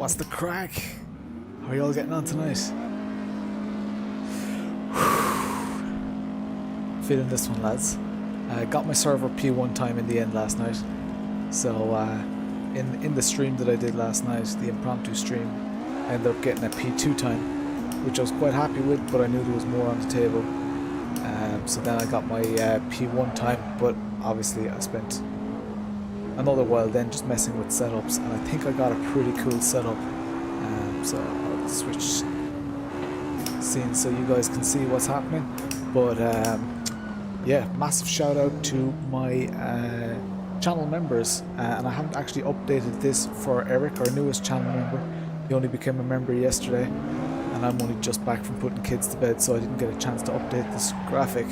What's the crack? How are you all getting on tonight? Feeling this one, lads. Got my server P1 time in the end last night. So in the stream that I did last night, the impromptu stream, I ended up getting a P2 time, which I was quite happy with, but I knew there was more on the table. So then I got my P1 time, but obviously I spent another while then just messing with setups, and I think I got a pretty cool setup. So I'll switch scenes so you guys can see what's happening. But yeah, massive shout out to my channel members, and I haven't actually updated this for Eric, our newest channel member. He only became a member yesterday, and I'm only just back from putting kids to bed, so I didn't get a chance to update this graphic.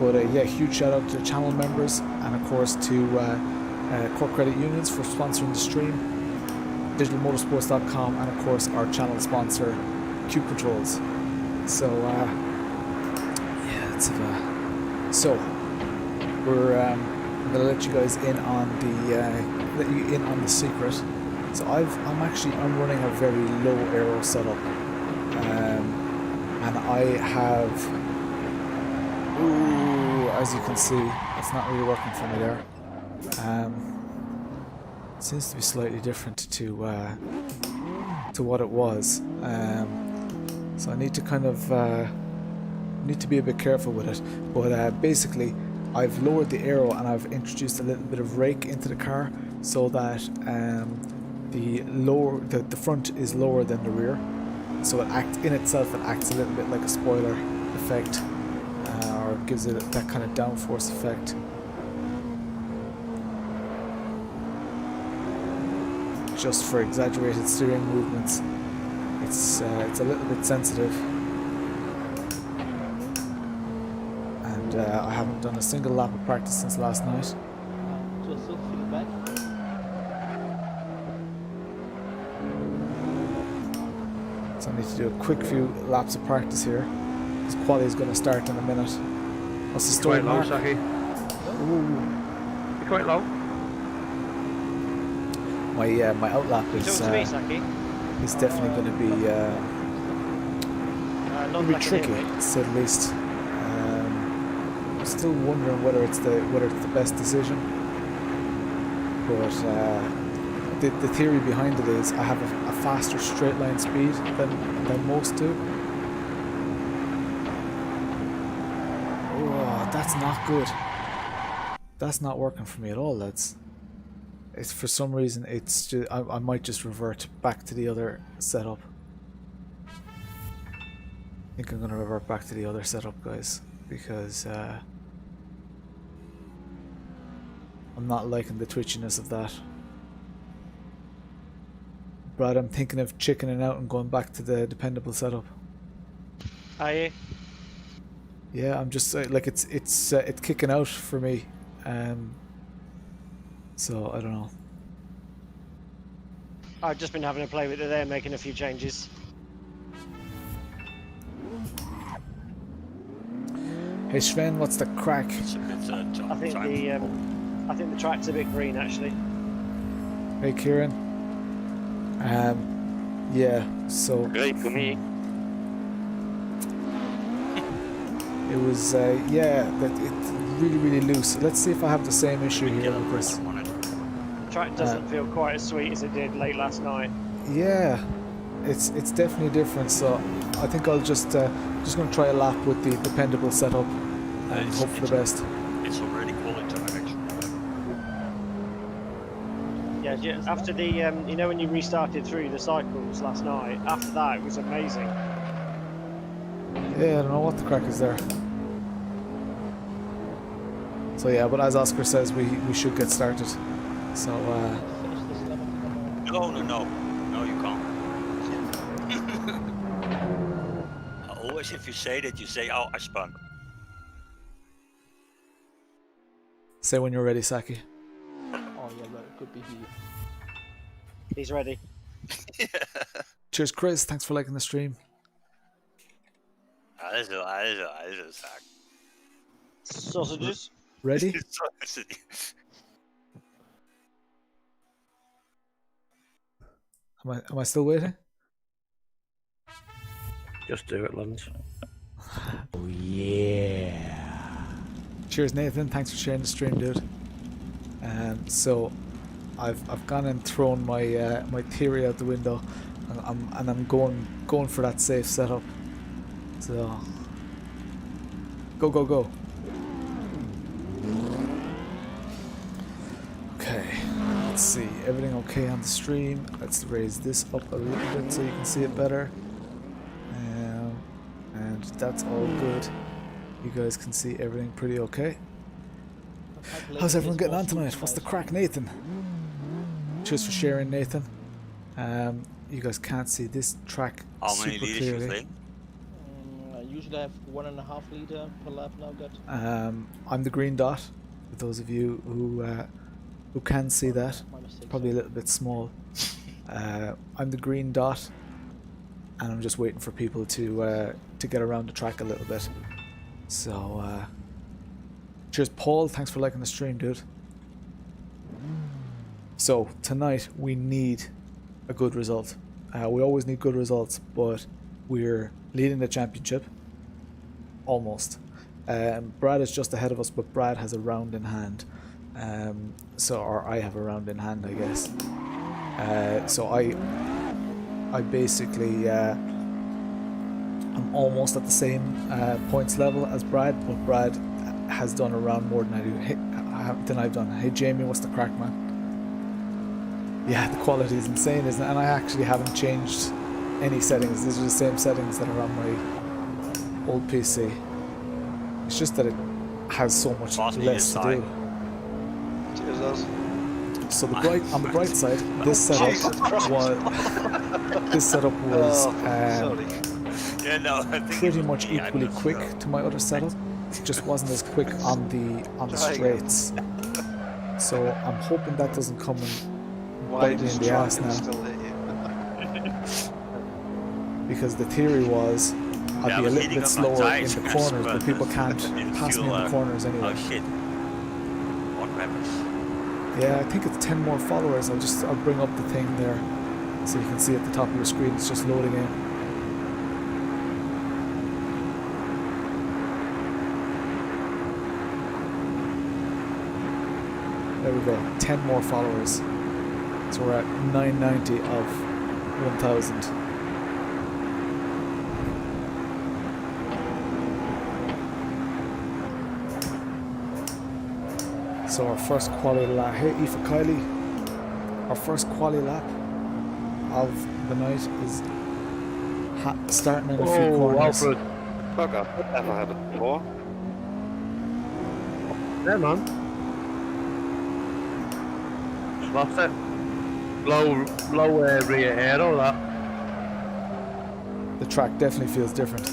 But yeah, huge shout out to the channel members, and of course to Core Credit Unions for sponsoring the stream, digitalmotorsports.com, and of course our channel sponsor, Cube Controls. So yeah, let's have a... So we're I'm gonna let you guys in on the secret. So I'm running a very low aero setup, and I have, as you can see, it's not really working for me there. It seems to be slightly different to what it was. So I need to kind of need to be a bit careful with it. But basically, I've lowered the aero and I've introduced a little bit of rake into the car so that the front is lower than the rear. So it acts a little bit like a spoiler effect, or gives it that kind of downforce effect. Just for exaggerated steering movements. It's a little bit sensitive, and I haven't done a single lap of practice since last night. So I need to do a quick few laps of practice here. This quali is going to start in a minute. What's the story, Marc? You're quite low. My outlap is definitely going to be tricky, to say the least. I'm still wondering whether it's the best decision. But the theory behind it is I have a faster straight line speed than most do. Oh, that's not good. That's not working for me at all, lads. It's for some reason it's just, I might just revert back to the other setup. I think I'm gonna revert back to the other setup, guys, because I'm not liking the twitchiness of that. But I'm thinking of chickening out and going back to the dependable setup. Are you? Yeah, I'm just like it's kicking out for me. So I don't know. I've just been having a play with it there, making a few changes. Hey Sven, what's the crack? I think the track's a bit green actually. Hey Kieran. Yeah. So Great for me. it was yeah, that it's really loose. Let's see if I have the same issue here with this. The track doesn't feel quite as sweet as it did late last night. Yeah, it's definitely different. So I think I'll just going to try a lap with the dependable setup and hope for the best. It's already quality time actually. Yeah, after the you know when you restarted through the cycles last night, after that it was amazing. Yeah, I don't know what the crack is there. So yeah, but as Oscar says, we should get started. So No, you can't. Always if you say that, you say, oh, I spun. say when you're ready, Saki. Oh yeah, but it could be here. He's ready. Cheers, Chris. Thanks for liking the stream. Sausages. Ready? Am I still waiting? Just do it, Lance. Oh yeah. Cheers, Nathan. Thanks for sharing the stream, dude. So I've gone and thrown my my theory out the window, and I'm going for that safe setup. So go. Okay, let's see. Everything okay on the stream? Let's raise this up a little bit so you can see it better. And that's all good. You guys can see everything pretty okay. How's everyone getting on tonight? What's the crack, Nathan? Cheers for sharing, Nathan. You guys can't see this track How many super liters clearly. you think? I usually have 1.5 liter per lap now. Got. I'm the green dot. For those of you who can see that, My mistake. probably a little bit small. I'm the green dot, and I'm just waiting for people to get around the track a little bit. So, cheers, Paul. Thanks for liking the stream, dude. So tonight we need a good result. We always need good results, but we're leading the championship. Almost. Brad is just ahead of us, but Brad has a round in hand. Or I have a round in hand, I guess. So I basically I'm almost at the same points level as Brad, but Brad has done a round more than I do. Than I've done. Hey Jamie, what's the crack, man? Yeah, the quality is insane, isn't it? And I actually haven't changed any settings. These are the same settings that are on my old PC. It's just that it has so much less to do. Cheers, us. So on the bright side, this setup was Yeah, no, I think pretty it much was me, I'm equally not quick sure. to my other setup. It just wasn't as quick on the straights. So I'm hoping that doesn't come and bite me in the ass now. Because the theory was Yeah, I I'd be a was little hitting bit on my slower in tires, the corners, but people can't didn't pass me feel, in the corners anyway. Oh shit. What happens? Yeah, I think it's 10 more followers. I'll bring up the thing there so you can see at the top of your screen. It's just loading in. There we go. 10 more followers. So we're at 990 of 1,000. So our first quality lap, hey Aoife Kylie, our first quality lap of the night is starting in a few corners. Alfred. Fuck off. I've never had it before. Yeah, man. What's it? Low rear air, all that. The track definitely feels different.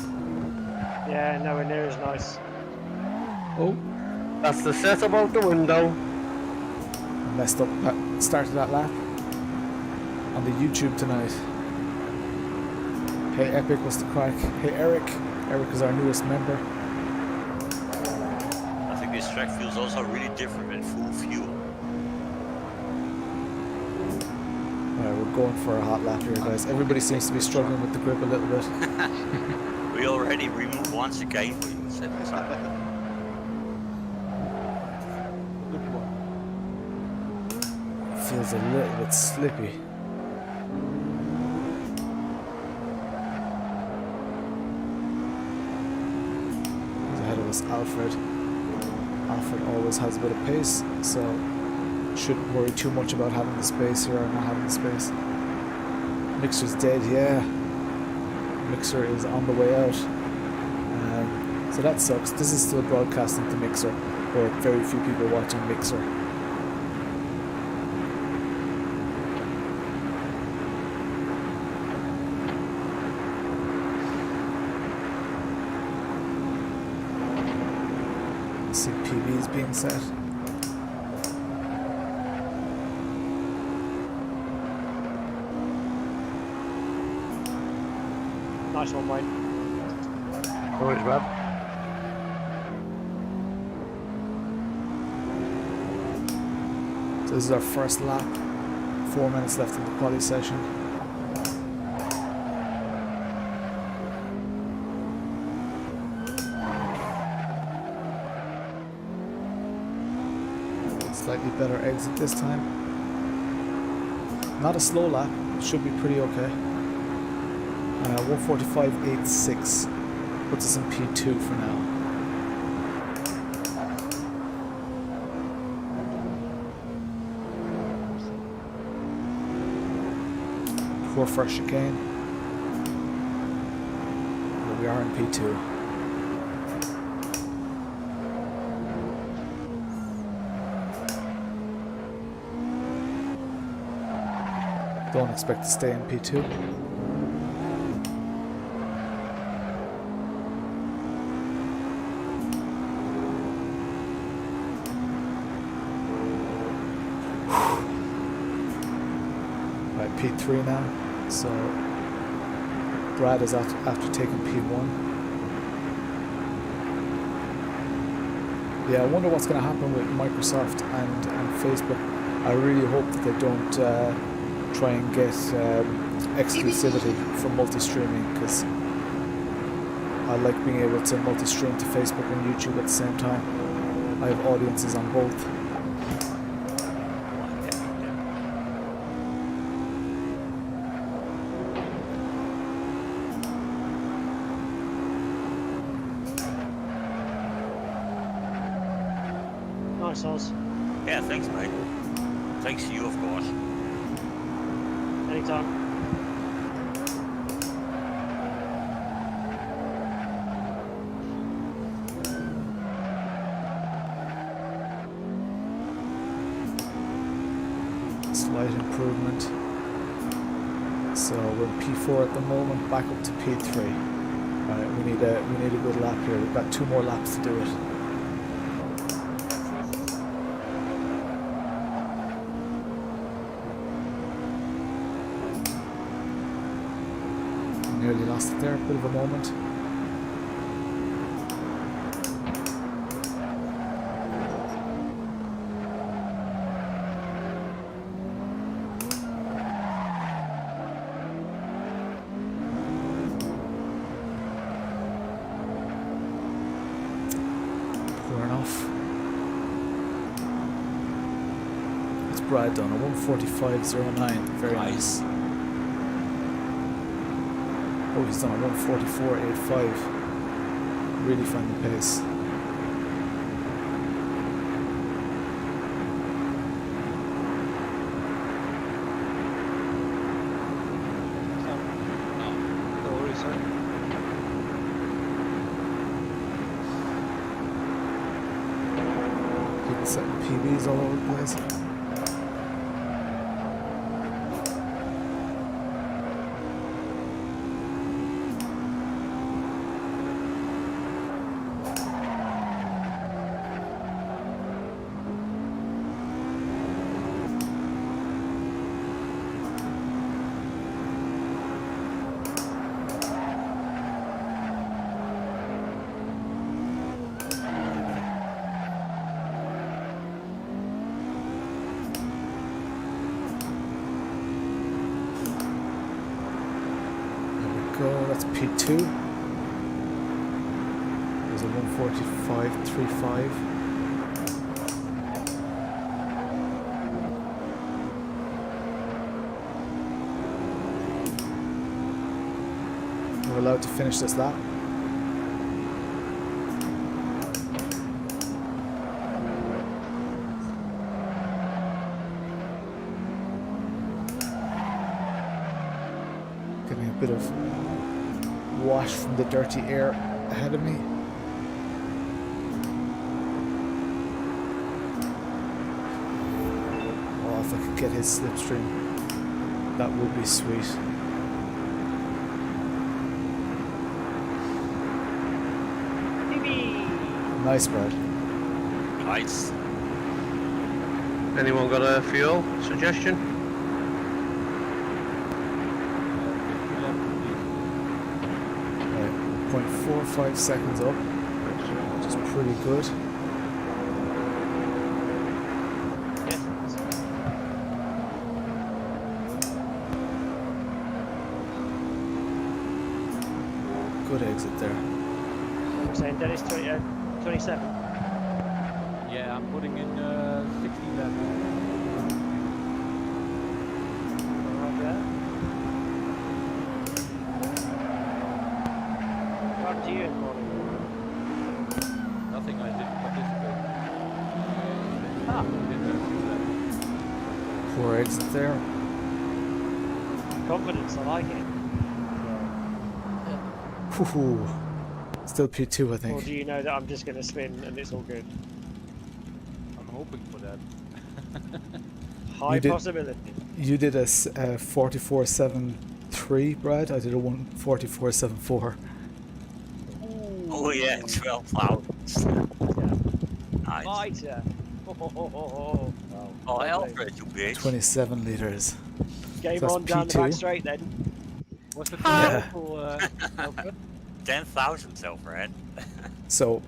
Yeah, nowhere near as nice. Oh, That's the setup out the window. messed up. Started that lap on the YouTube tonight. Hey Epic, what's the crack? Hey Eric. Eric is our newest member. I think this track feels also really different at full fuel. Alright, we're going for a hot lap here, guys. Everybody seems to be struggling with the grip a little bit. We already removed once again for you. So it's not bad. Good one. Feels a little bit slippy. Who's ahead of us? Alfred. Alfred always has a bit of pace, so shouldn't worry too much about having the space here or not having the space. Mixer's dead, yeah. Mixer is on the way out. So that sucks. This is still broadcasting to Mixer, but very few people watching Mixer. See PBs being set. Nice one, Wayne. Oh, it's bad. So this is our first lap. 4 minutes left in the quali session. better exit this time. Not a slow lap, should be pretty okay. 1:45.86 puts us in P2 for now. Poor first chicane. But we are in P2. Don't expect to stay in P2. Right, P3 now. So Brad is after taking P1. Yeah, I wonder what's going to happen with Microsoft and Facebook. I really hope that they don't try and get exclusivity for multi-streaming, because I like being able to multi-stream to Facebook and YouTube at the same time. I have audiences on both. Nice, Oz. Yeah, thanks, mate. Thanks to you, of course. Anytime. Slight improvement. So we're in P4 at the moment, back up to P3. Right, we need a good lap here. We've got 2 more laps to do it. Nearly lost it there, bit of a moment. Poor enough. It's Brad done, a 1:45.09, very nice. Oh, he's done a 1:44.85. Really finding the pace. No worries, sir. People setting PBs all over the place. That's P2. There's a 1:45.35. We're allowed to finish this lap. Getting a bit of wash from the dirty air ahead of me. Oh, if I could get his slipstream, that would be sweet. Nice, Brad. Nice. Anyone got a fuel suggestion? 0.45 seconds up, which is pretty good. Good exit there. I'm saying Dennis 27. Yeah, I'm putting in 16 that. What happened to you in the morning? Nothing, I didn't participate. Ah. Poor exit there. Confidence, I like it. Whew. Still P2, I Or think. do you know that I'm just going to spin and it's all good? I'm hoping for that. High possibility. You did a 44.73, Brad. I did a 44.74. Oh yeah, 12 pounds. Nice. Fighter. Oh, Oh, Alfred, you bitch. 27 liters. Game That's on down the P2. back straight then. What's the Yeah. total, Alfred? 10,000 Alfred. So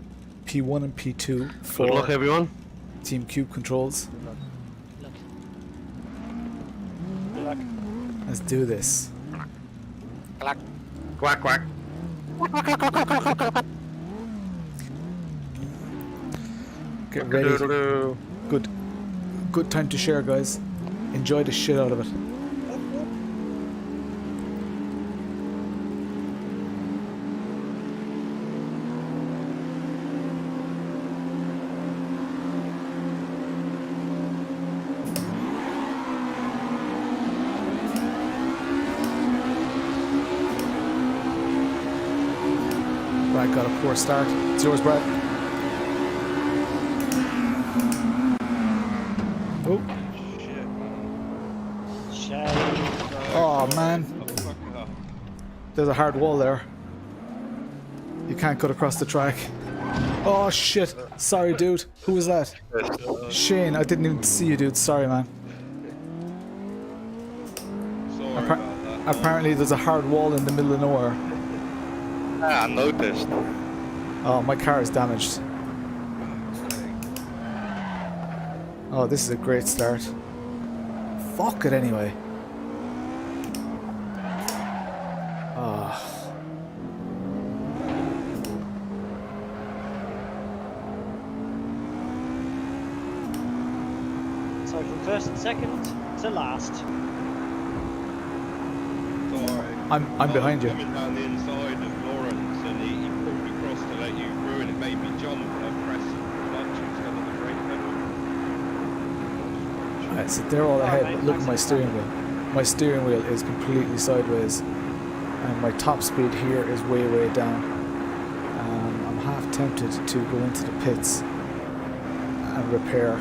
P1 and P2 Good luck, for everyone. Team Cube controls. Good luck. Let's do this. Quack, quack. Get ready. Good time to share, guys. Enjoy the shit out of it. Brad got a poor start. It's yours, Brad. Oh. Shame. Oh, man. There's a hard wall there. You can't cut across the track. Oh, shit. Sorry, dude. Who was that? Shane, I didn't even see you, dude. Sorry, man. Sorry about that. Apparently, there's a hard wall in the middle of nowhere. I noticed. Oh, my car is damaged. Oh, this is a great start. Fuck it anyway. Oh. So from first and second to last. Sorry. I'm behind you. Coming down the inside of Lawrence and he pulled across to let you through and it made me jump and I pressed the clutch instead of the brake pedal. Alright, so they're all ahead, but look at my steering wheel. My steering wheel is completely sideways, and my top speed here is way, way down. I'm half tempted to go into the pits and repair.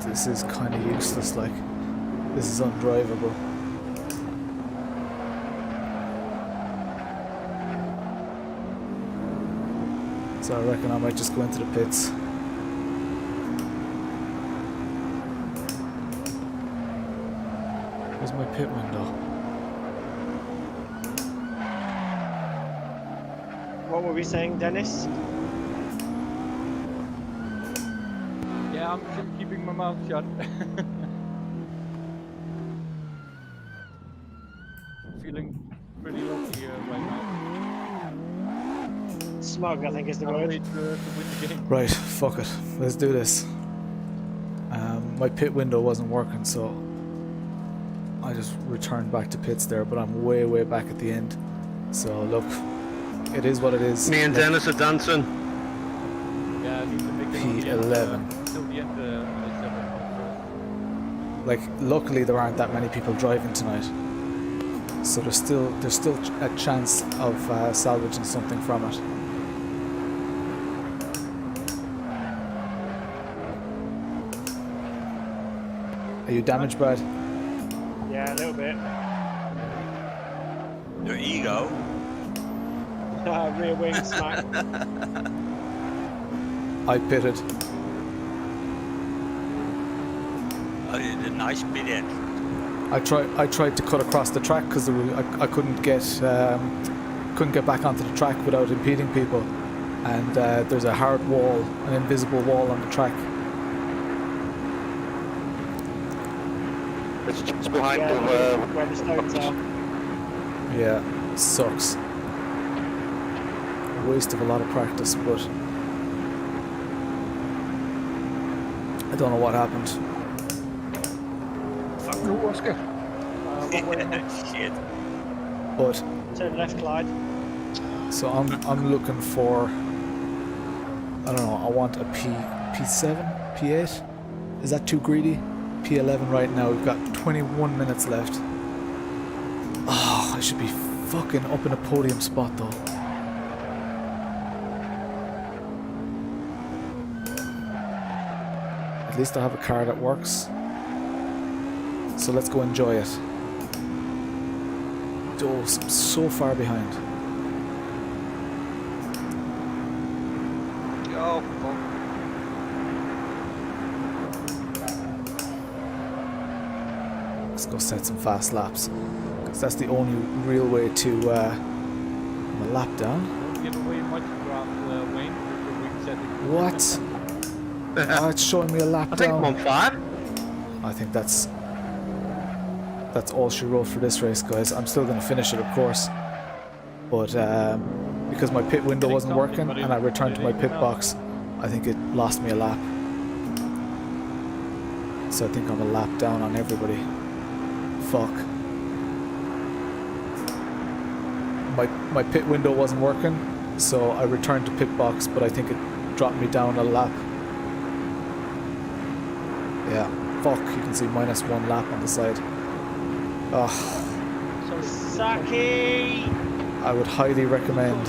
This is kind of useless, like, this is undrivable. So I reckon I might just go into the pits. Where's my pit window? What were we saying, Dennis? Yeah, I'm still keeping my mouth shut. Feeling pretty lucky right now. Smug, I think is the Can't word. wait to win the game. Right, fuck it. Let's do this. My pit window wasn't working, so I just returned back to pits there, but I'm way, way back at the end. So look, it is what it is. Me and Dennis are dancing. Yeah, I need to make it P11. till the end. Like, luckily there aren't that many people driving tonight, so there's still a chance of salvaging something from it. Are you damaged, Brad? Yeah, a little bit. Your ego. Rear wing smack. I pitted. Oh, you did a nice bit in. I tried to cut across the track because I couldn't get back onto the track without impeding people, and there's a hard wall, an invisible wall on the track. It's just behind Yeah, the where the stones are. Yeah, sucks. Waste of a lot of practice, but I don't know what happened. No, Oscar. Shit. But Turn left, Clyde. so I'm looking for, I don't know, I want a P7, P8. Is that too greedy? P11 right now. We've got 21 minutes left. Oh, I should be fucking up in a podium spot though. At least I have a car that works. So let's go enjoy it. Oh, I'm so far behind. Oh, fuck. Let's go set some fast laps. Because that's the only real way to a lap down. Don't give away much ground, Wayne. What? Oh, it's showing me a lap I think down. I'm on 5. I think that's all she wrote for this race, guys. I'm still going to finish it, of course, but because my pit window wasn't working and I returned to my pit box, I think it lost me a lap. So I think I'm a lap down on everybody. Fuck. My pit window wasn't working, so I returned to pit box, but I think it dropped me down a lap. Yeah, fuck, you can see -1 lap on the side. Oh, Saki! I would highly recommend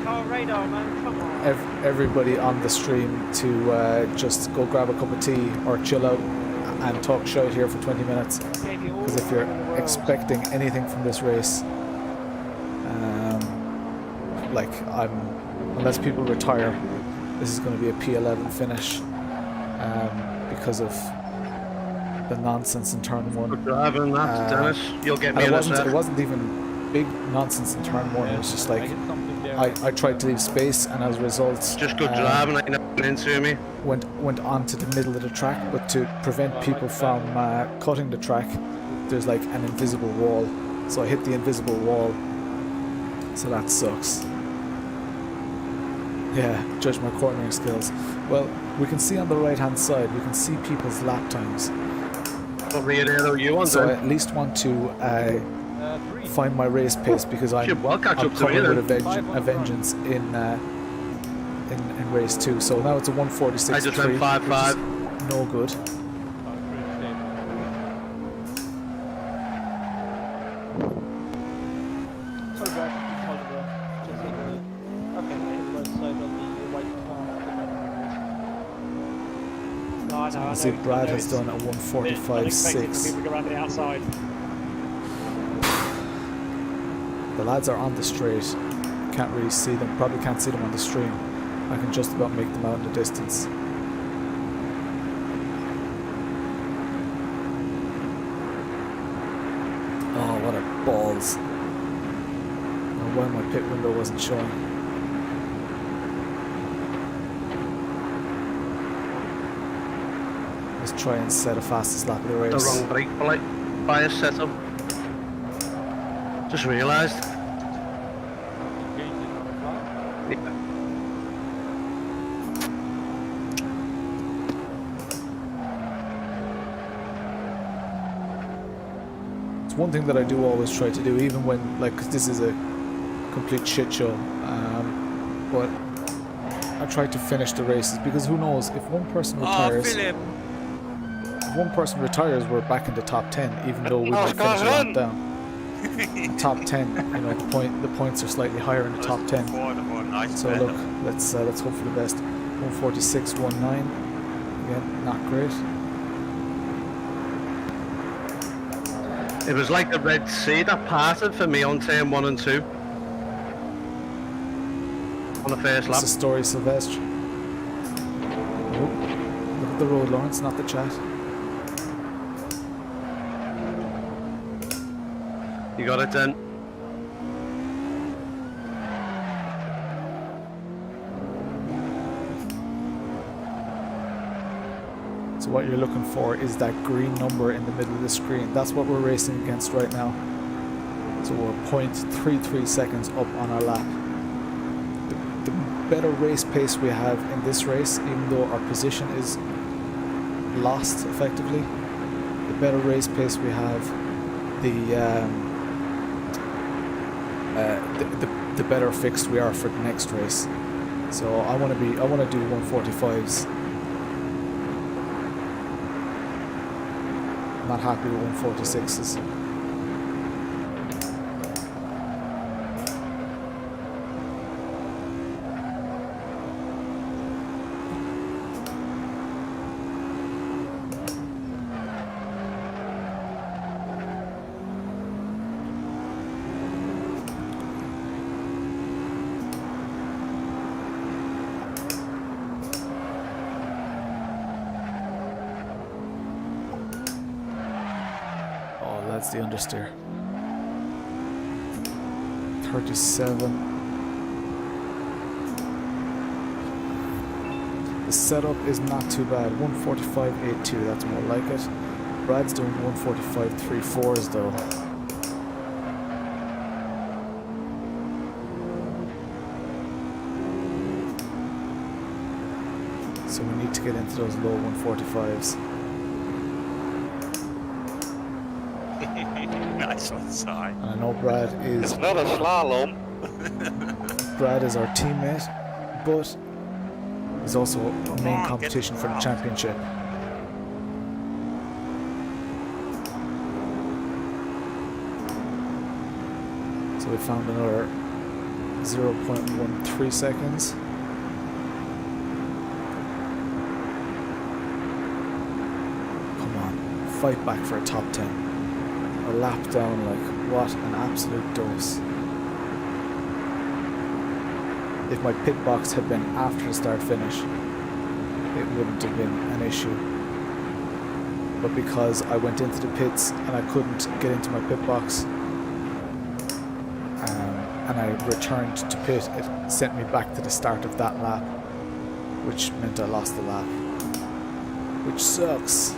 Car radar, man, come on. everybody on the stream to just go grab a cup of tea or chill out and talk shit here for 20 minutes. Because if you're expecting anything from this race, like unless people retire, this is going to be a P11 finish because of the nonsense in turn 1. Good driving, that, Dennis. You'll get me And in a it wasn't even big nonsense in turn 1. It was just like I tried to leave space, and as a result, Just good driving, ain't nothing into me. went on to the middle of the track. But to prevent people from cutting the track, there's like an invisible wall. So I hit the invisible wall. So that sucks. Yeah, judge my cornering skills. Well, we can see on the right hand side, we can see people's lap times. What rear are you on, So I then? at least want to find my race pace because I'm Well catch I'm up to me coming with then. a vengeance in race 2. So now it's a 146.3. I just went 5.5. No good. Sorry, guys. Just hit me. Okay, right side on the white car. No, I know, I know. See, Brad I know has it's done a a bit unexpected for 145.6. people to go around the outside. The lads are on the straight. Can't really see them. Probably can't see them on the stream. I can just about make them out in the distance. Oh, what a balls. I don't know why my pit window wasn't showing. Let's try and set a fastest lap of the The race. wrong brake bias setup. Just realised. Yeah. It's one thing that I do always try to do, even when, like, 'cause this is a complete shit show, but I try to finish the races because who knows, if one person retires, Philip. if one person retires, we're back in the top 10, even though we might finish a lap down. Top 10, you know, the points are slightly higher in the top 10. Nice So look, let's hope for the best. 146.19, again, not great. It was like the Red Sea that parted for me on turn 1 and 2. On the first It's lap. a story, Sylvestre. Oh, look at the road, Lawrence, not the chat. You got it then. So what you're looking for is that green number in the middle of the screen. That's what we're racing against right now. So we're 0.33 seconds up on our lap. The better race pace we have in this race, even though our position is lost effectively, the better race pace we have, the better fixed we are for the next race. So I want to do 145s. I'm not happy with 146s. That's the understeer. 37. The setup is not too bad. 145.82, that's more like it. Brad's doing 145.34s though. So we need to get into those low 145s. Nice one, Si. And I know Brad is... It's not a slalom. Brad is our teammate, but he's also a main competition for the championship. So we found another 0.13 seconds. Come on, fight back for a top 10. A lap down, like, what an absolute dose. If my pit box had been after the start finish, it wouldn't have been an issue. But because I went into the pits and I couldn't get into my pit box, and I returned to pit, it sent me back to the start of that lap, which meant I lost the lap, which sucks.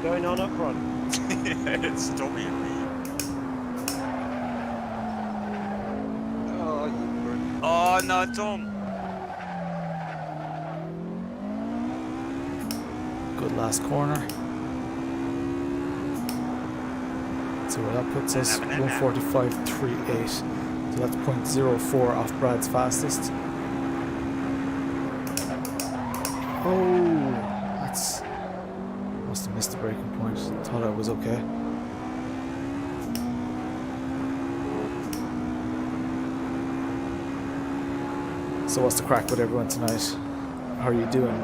Going on up front. It's Tommy and me. Oh no, Tom. Good last corner. So where that puts us, 145.38. So that's 0.04 off Brad's fastest. Oh, that's... must have missed the breaking point. Thought I was okay. So what's the crack with everyone tonight? How are you doing?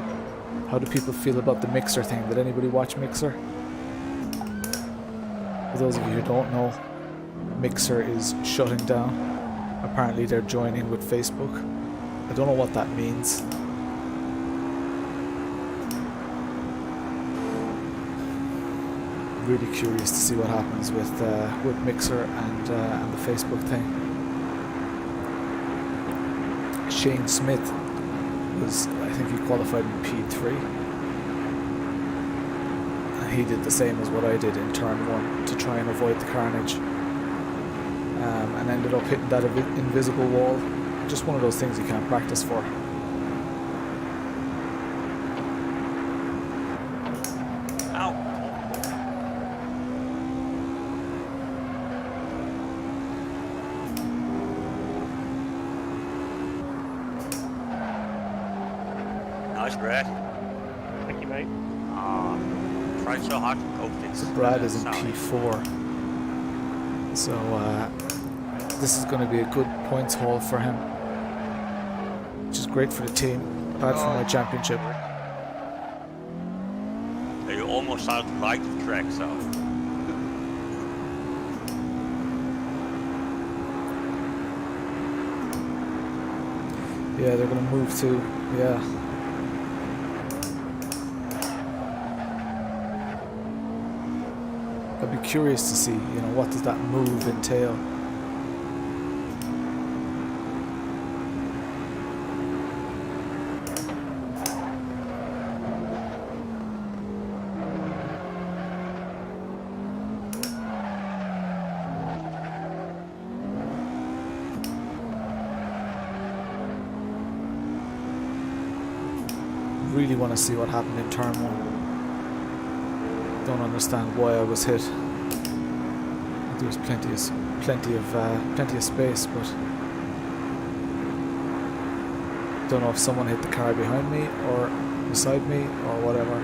How do people feel about the Mixer thing? Did anybody watch Mixer? For those of you who don't know, Mixer is shutting down. Apparently they're joining with Facebook. I don't know what that means. Really curious to see what happens with Mixer and the Facebook thing. Shane Smith was, I think he qualified in P3. And he did the same as what I did in turn 1 to try and avoid the carnage. And ended up hitting that invisible wall. Just one of those things you can't practice for. Nice, Brad. Thank you, mate. Tried so hard to cope this. So Brad is in P4. So this is going to be a good points haul for him, which is great for the team, bad for my championship. You almost sound like the track, so. Yeah, they're going to move to, yeah. I'd be curious to see, you know, what does that move entail? really want to see what happened in turn 1. Don't understand why I was hit. There was plenty of space, but don't know if someone hit the car behind me or beside me or whatever.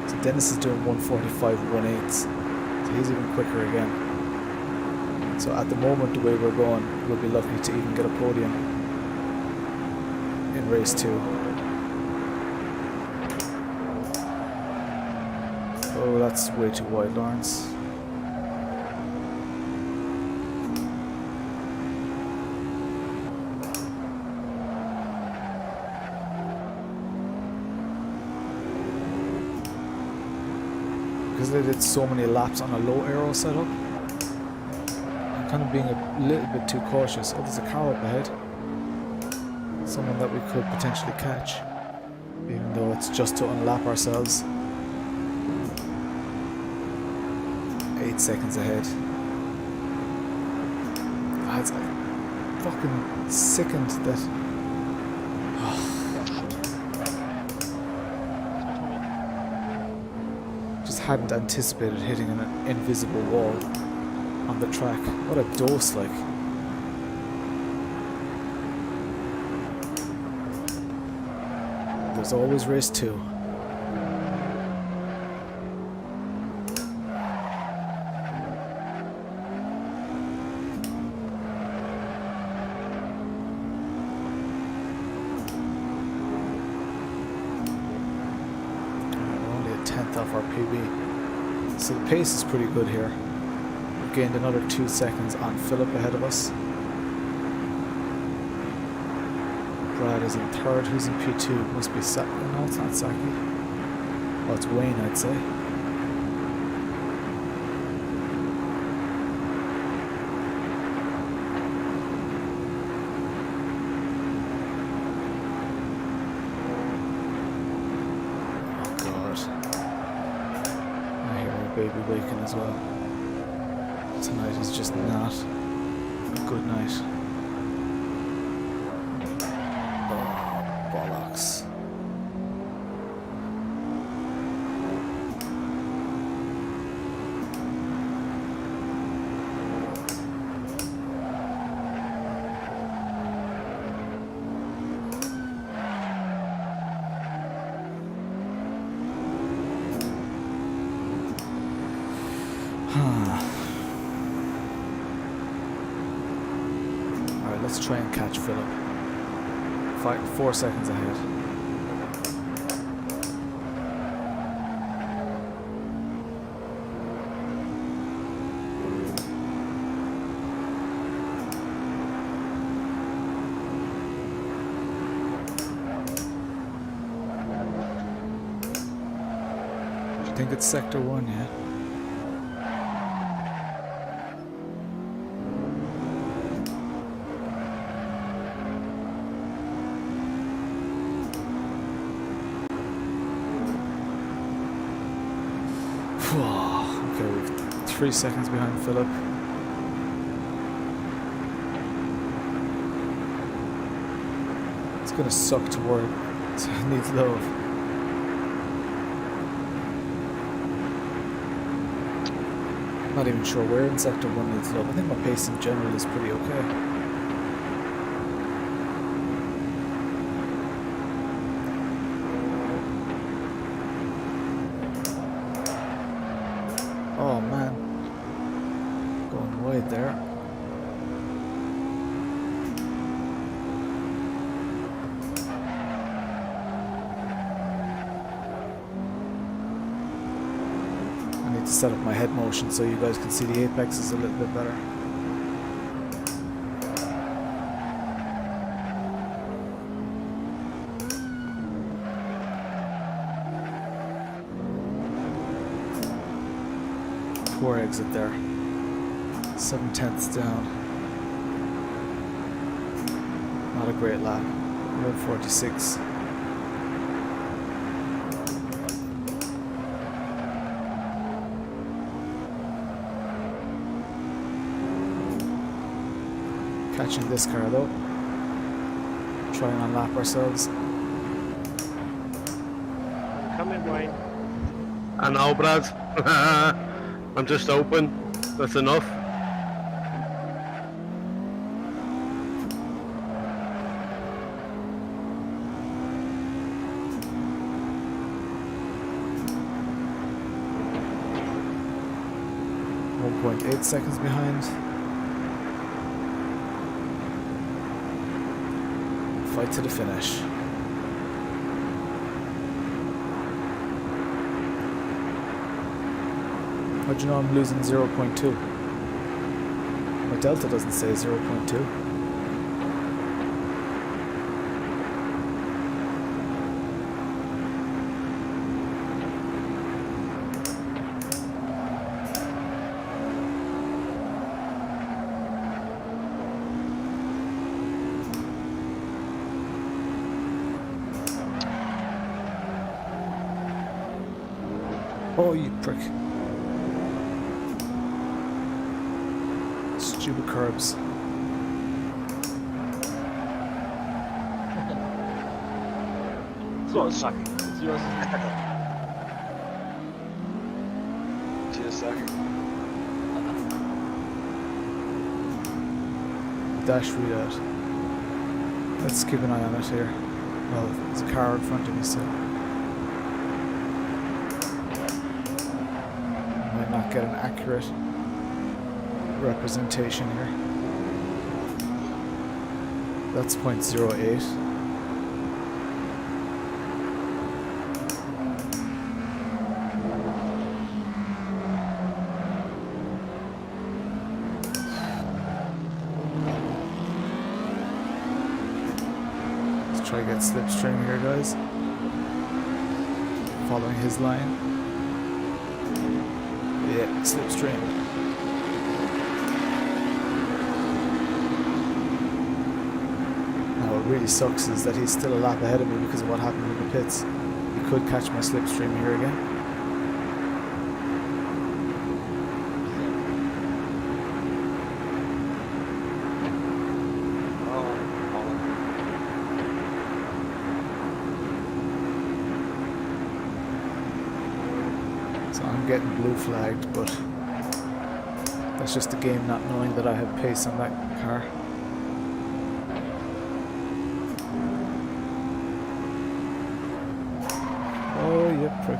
So Dennis is doing 145 1/8, so he's even quicker again. So at the moment, the way we're going, we'll be lucky to even get a podium in race 2. Oh, that's way too wide, Lawrence. Because they did so many laps on a low aero setup, I'm kind of being a little bit too cautious. Oh, there's a car up ahead. Someone that we could potentially catch, even though it's just to unlap ourselves. 8 seconds ahead. I'm fucking sickened that. Just hadn't anticipated hitting an invisible wall on the track. What a dose, like. There's always race 2. Off our PB. So the pace is pretty good here. We've gained another 2 seconds on Philip ahead of us. Brad is in 3rd. Who's in P2? Must be Saki. No, it's not Saki. Oh, it's Wayne, I'd say. Baby waking as well. Tonight is just not a good night. Oh, bollocks. Alright, let's try and catch Philip. 4 seconds ahead. I think it's Sector 1, yeah? Okay, we've 3 seconds behind Philip. It's gonna suck to work. So it needs love. I'm not even sure where in Sector 1 needs love. I think my pace in general is pretty okay. Oh man, going wide there. I need to set up my head motion so you guys can see the apexes a little bit better. Poor exit there. 7/10 down. Not a great lap. 146. Catching this car though. try and unlap ourselves. Come in, Wayne. I know, Brad. I'm just open. That's enough. .8 seconds behind. Fight to the finish. How'd you know I'm losing 0.2? My delta doesn't say 0.2. Oh, you prick. Stupid curbs. So sucking. Cheers, sucker. Dash readout. Let's keep an eye on it here. Well, there's a car in front of me, so might not get an accurate representation here. That's 0.08. Let's try to get slipstream here, guys. Following his line. Yeah, slipstream. Now what really sucks is that he's still a lap ahead of me because of what happened in the pits. He could catch my slipstream here again. So I'm getting blue flagged, but that's just the game not knowing that I have pace on that car. Oh, you prick.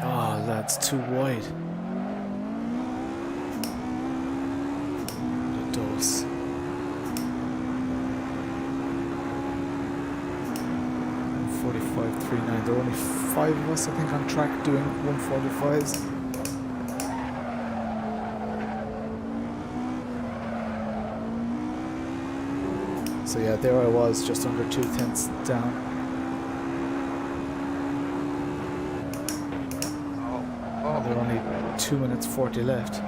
Oh, that's too wide. The dose. 145.39. There are only 5 of us, I think, on track doing 145s. So yeah, there I was, just under 2 tenths down. There are only 2 minutes 40 left,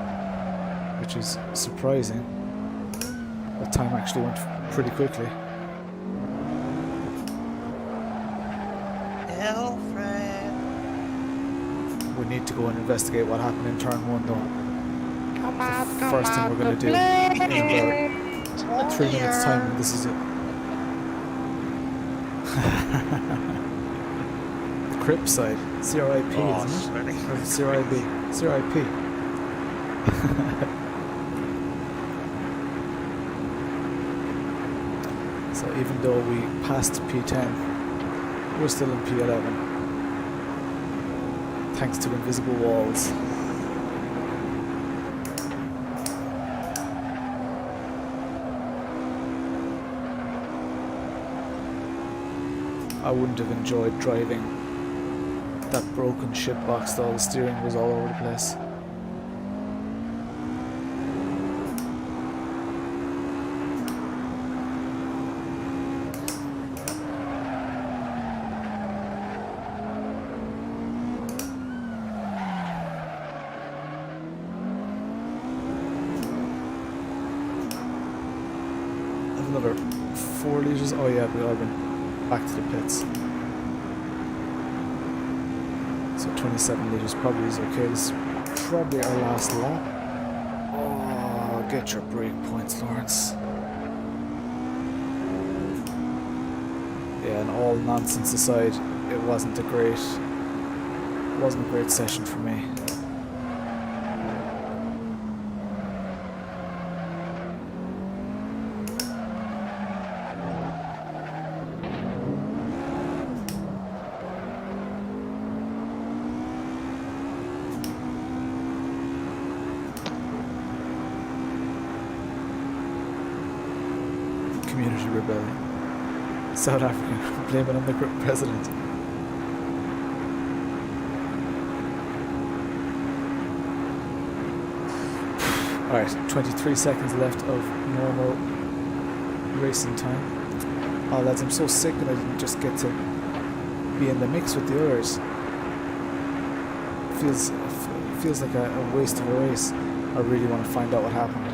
which is surprising. The time actually went pretty quickly. We need to go and investigate what happened in turn 1 though. The first thing we're going to do in about 3 minutes time, and this is it. Crip side, CRIP, isn't it? Or CRIB, CRIP. So even though we passed P10, we're still in P11. Thanks to invisible walls. I wouldn't have enjoyed driving that broken shitbox though. The steering was all over the place. another 4 litres. Oh yeah, we all went back to the pits. So 27 litres probably is okay. This is probably our last lap. Oh, get your brake points, Lawrence. Yeah, and all nonsense aside, it wasn't a great session for me. Community rebellion. South African, blame it on the group president. Alright, 23 seconds left of normal racing time. Oh lads, I'm so sick that I didn't just get to be in the mix with the others. Feels like a waste of a race. I really want to find out what happened.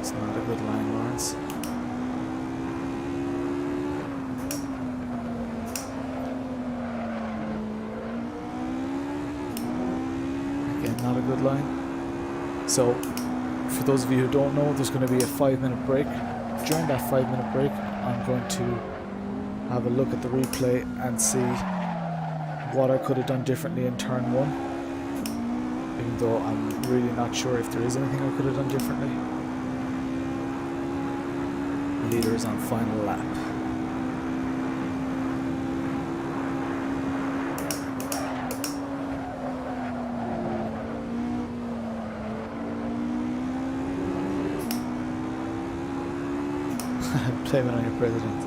It's not a good line, Lawrence. Again, not a good line. So, for those of you who don't know, there's going to be a 5-minute break. During that 5-minute break, I'm going to have a look at the replay and see what I could have done differently in turn 1. Even though I'm really not sure if there is anything I could have done differently. Leader is on final lap. Blame it on your president.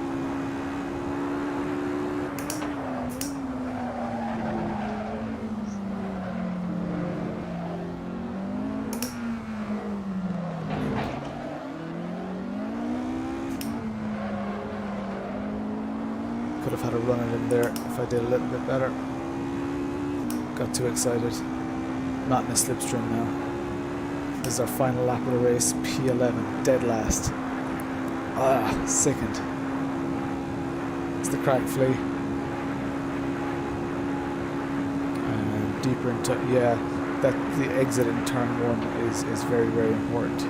Could have had a run at him there if I did a little bit better. Got too excited. Not in a slipstream now. This is our final lap of the race. P11, dead last. Ah, sickened. It's the crack, Flea. And deeper into, yeah, that the exit in turn 1 is very, very important.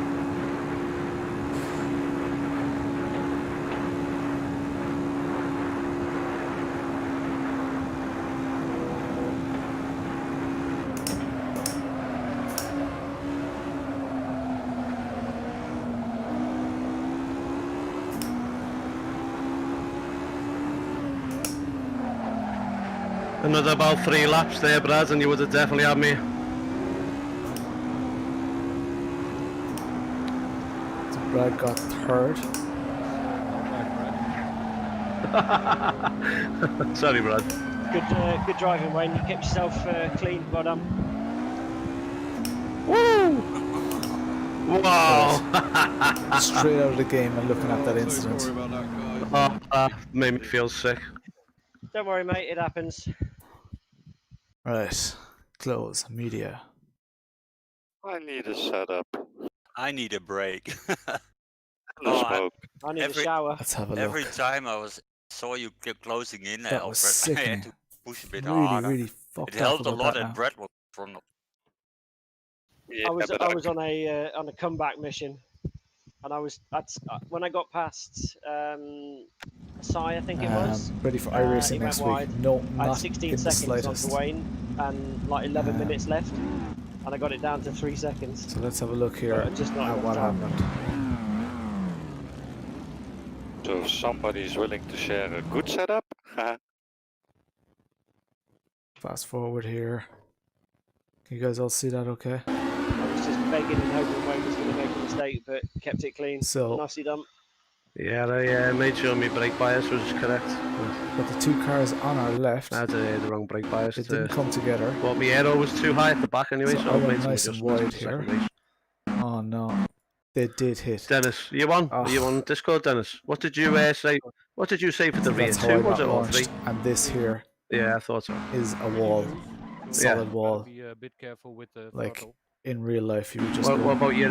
Another about 3 laps there, Brad, and you would have definitely had me. So Brad got 3rd. Sorry, Brad. Good driving, Wayne. You kept yourself clean. Well done. Woo! Wow! Straight out of the game and looking at that So incident. sorry about that, guys. Oh, that made me feel sick. Don't worry, mate. It happens. Right, close, media. I need a setup. I need a break. And Oh, a smoke. I need Every- a shower. Let's have a look. Every time I saw you kept closing in, That Alfred, was I sickening. had to push a bit Really, harder. really It fucked up helped a about lot that that now. Brett was from. Yeah, I was but on a comeback mission, and when I got past Sai, I think it was. Ready for he iRacing went next week. wide. No, I had not 16 in the seconds slightest. onto Wayne, and like 11 minutes left, and I got it down to 3 seconds. So let's have a look here But just not at enough what time. happened. so if somebody's willing to share a good setup, Fast forward here. Can you guys all see that okay? I was just begging and hoping Wayne was going to make a mistake, but kept it clean. So- Nicely done. Yeah, I made sure my brake bias was correct. But the 2 cars on our left, I had the wrong brake bias. they didn't come together. But my aero was too high at the back anyway, So so I I went made some nice and adjustments wide for the second here. race. Oh no, they did hit. Dennis, you on? Oh. Are you on Discord, Dennis? What did you say? What did you say for the rear? That's how I 2 was got it or launched. 3? And this here Yeah, I thought so. is a wall, solid wall. Be a bit careful with the Like, throttle. in real life, you would just What go, about your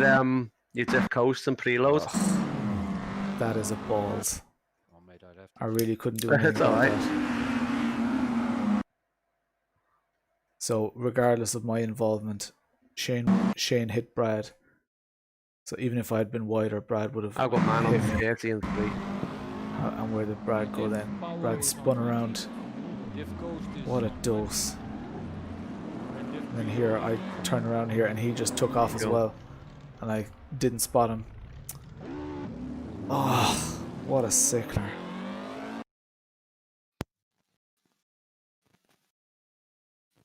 diff coast and preload? "Ugh, that is a balls. Oh, mate, I'd have I really couldn't do anything It's about alright. that." So regardless of my involvement, Shane hit Brad. So even if I had been wider, Brad would have I've got mine on hit me. 30 and 3. And where did Brad go then? Brad spun around. What a dose. And then here I turn around here and he just took off as well. And I didn't spot him. Oh, what a sickler.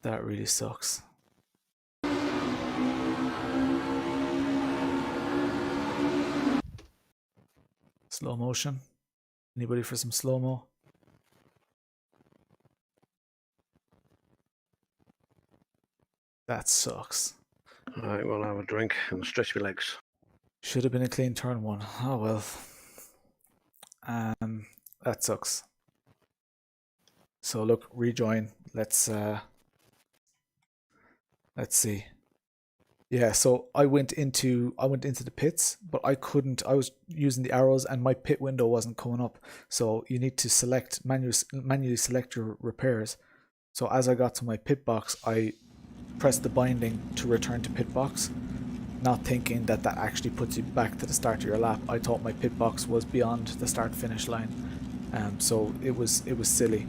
That really sucks. Slow motion. Anybody for some slow-mo? That sucks. Alright, we'll have a drink and stretch my legs. Should have been a clean turn 1. Oh well. That sucks. So look, rejoin. Let's see. Yeah, so I went into the pits, but I couldn't. I was using the arrows and my pit window wasn't coming up. So you need to select manually select your repairs. So as I got to my pit box, I pressed the binding to return to pit box, not thinking that actually puts you back to the start of your lap. I thought my pit box was beyond the start finish line. So it was silly.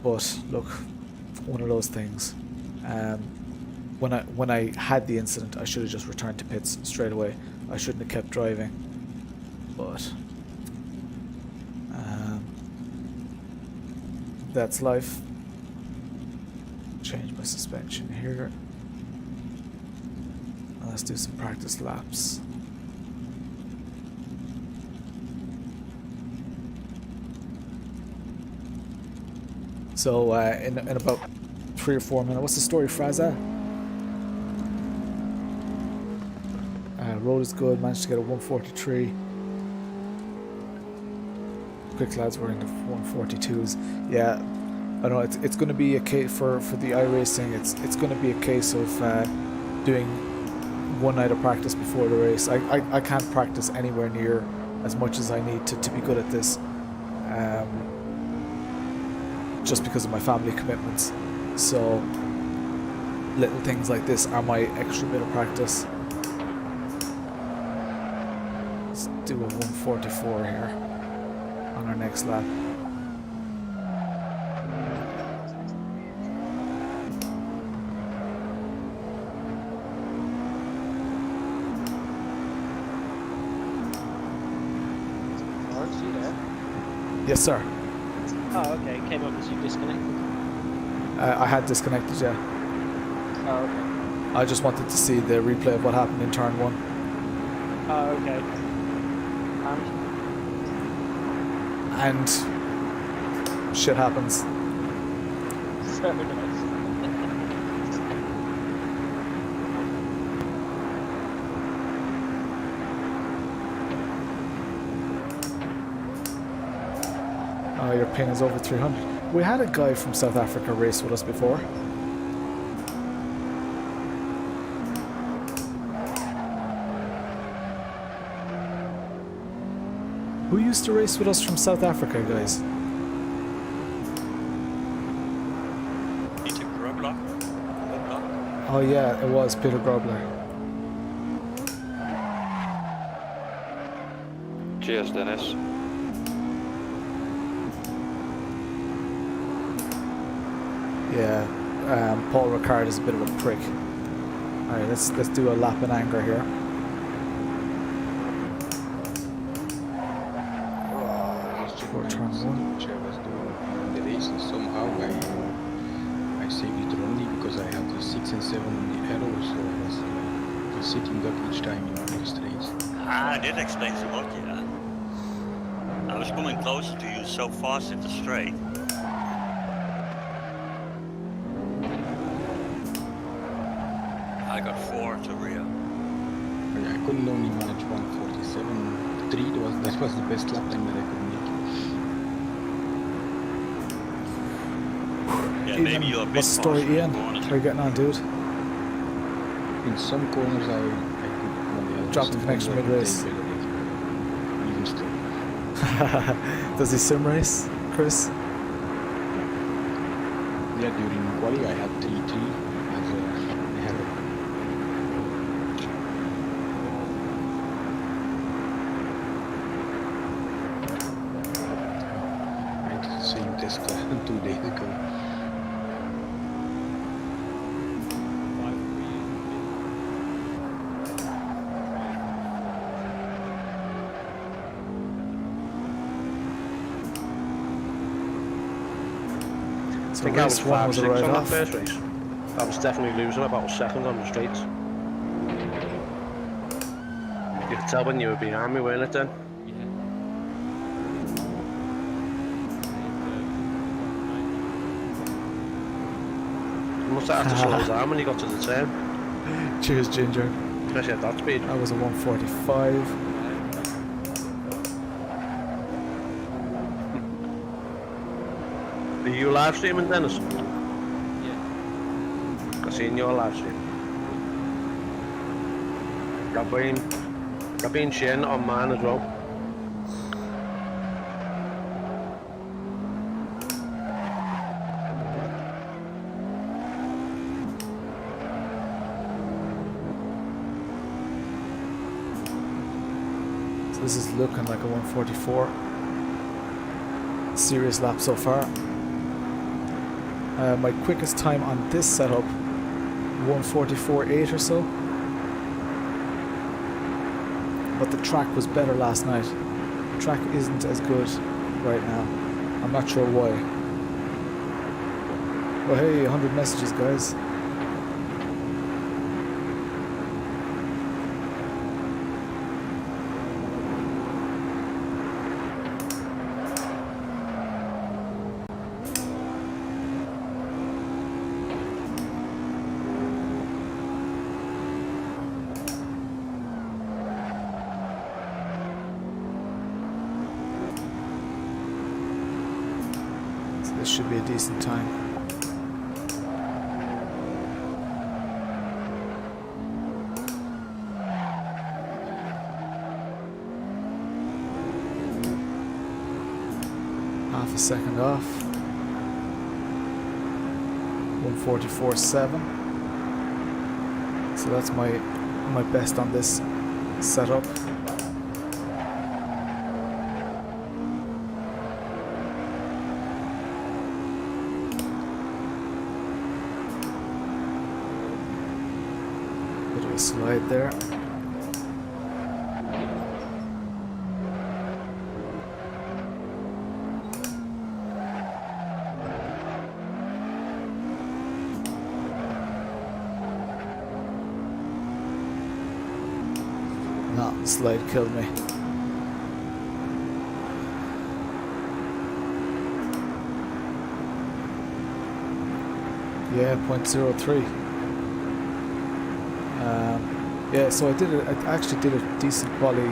But look, one of those things. When I had the incident, I should have just returned to pits straight away. I shouldn't have kept driving. But that's life. Change my suspension here. Let's do some practice laps. So in about 3 or 4 minutes, what's the story, Fraza? Road is good, managed to get a 143. Quick lads were in the 142s. Yeah, I know it's going to be a case for the iRacing. It's going to be a case of doing one night of practice before the race. I can't practice anywhere near as much as I need to be good at this, just because of my family commitments. So little things like this are my extra bit of practice. Let's do a 144 here on our next lap. Marc, you there? Yes, sir. Oh, okay. It came up as you disconnected. I had disconnected, yeah. Oh, okay. I just wanted to see the replay of what happened in turn 1. Oh, okay. And shit happens. So nice. Oh, your ping is over 300. We had a guy from South Africa race with us before. Who used to race with us from South Africa, guys? Peter Grobler. Oh yeah, it was Peter Grobler. Cheers, Dennis. Yeah, Paul Ricard is a bit of a prick. Alright, let's do a lap in anger here. For turn 1. Which I was doing the race, and somehow I saved it wrongly because I had the 6 and 7 on the arrows, so I was just sitting up each time in the first race. Ah, that explains a lot, yeah. I was coming closer to you so fast in the straight. I got 4 to rear. I couldn't only manage 147. 3, that was the best lap time that I could make. Yeah, Ian, maybe you're a bit what's the story, faster Ian? than Ronan. How are you getting on, dude? In some corners I could Drop the connection mid-race. Even still. Does he sim race, Chris? Yeah, during quali I had 3-3 as a header. I did the same test 2 days ago. I think I was race one was a 5-6 ride on that off. first race. I was definitely losing about second on the straights. You could tell when you were behind me, weren't it then? You must have had to slow down when you got to the turn, Cheers, Ginger. especially at that speed. I was a 145. Are you live streaming, Dennis? Yeah. I seen your live stream. I've been sharing it on mine as well. So this is looking like a 144. Serious lap so far. My quickest time on this setup, 144.8 or so. But the track was better last night. The track isn't as good right now. I'm not sure why. Oh hey, 100 messages, guys. This should be a decent time. Half a second off. 144.7. So that's my best on this setup. Slide there. No, slide killed me. Yeah, 0.03. Yeah, so I actually did a decent quali,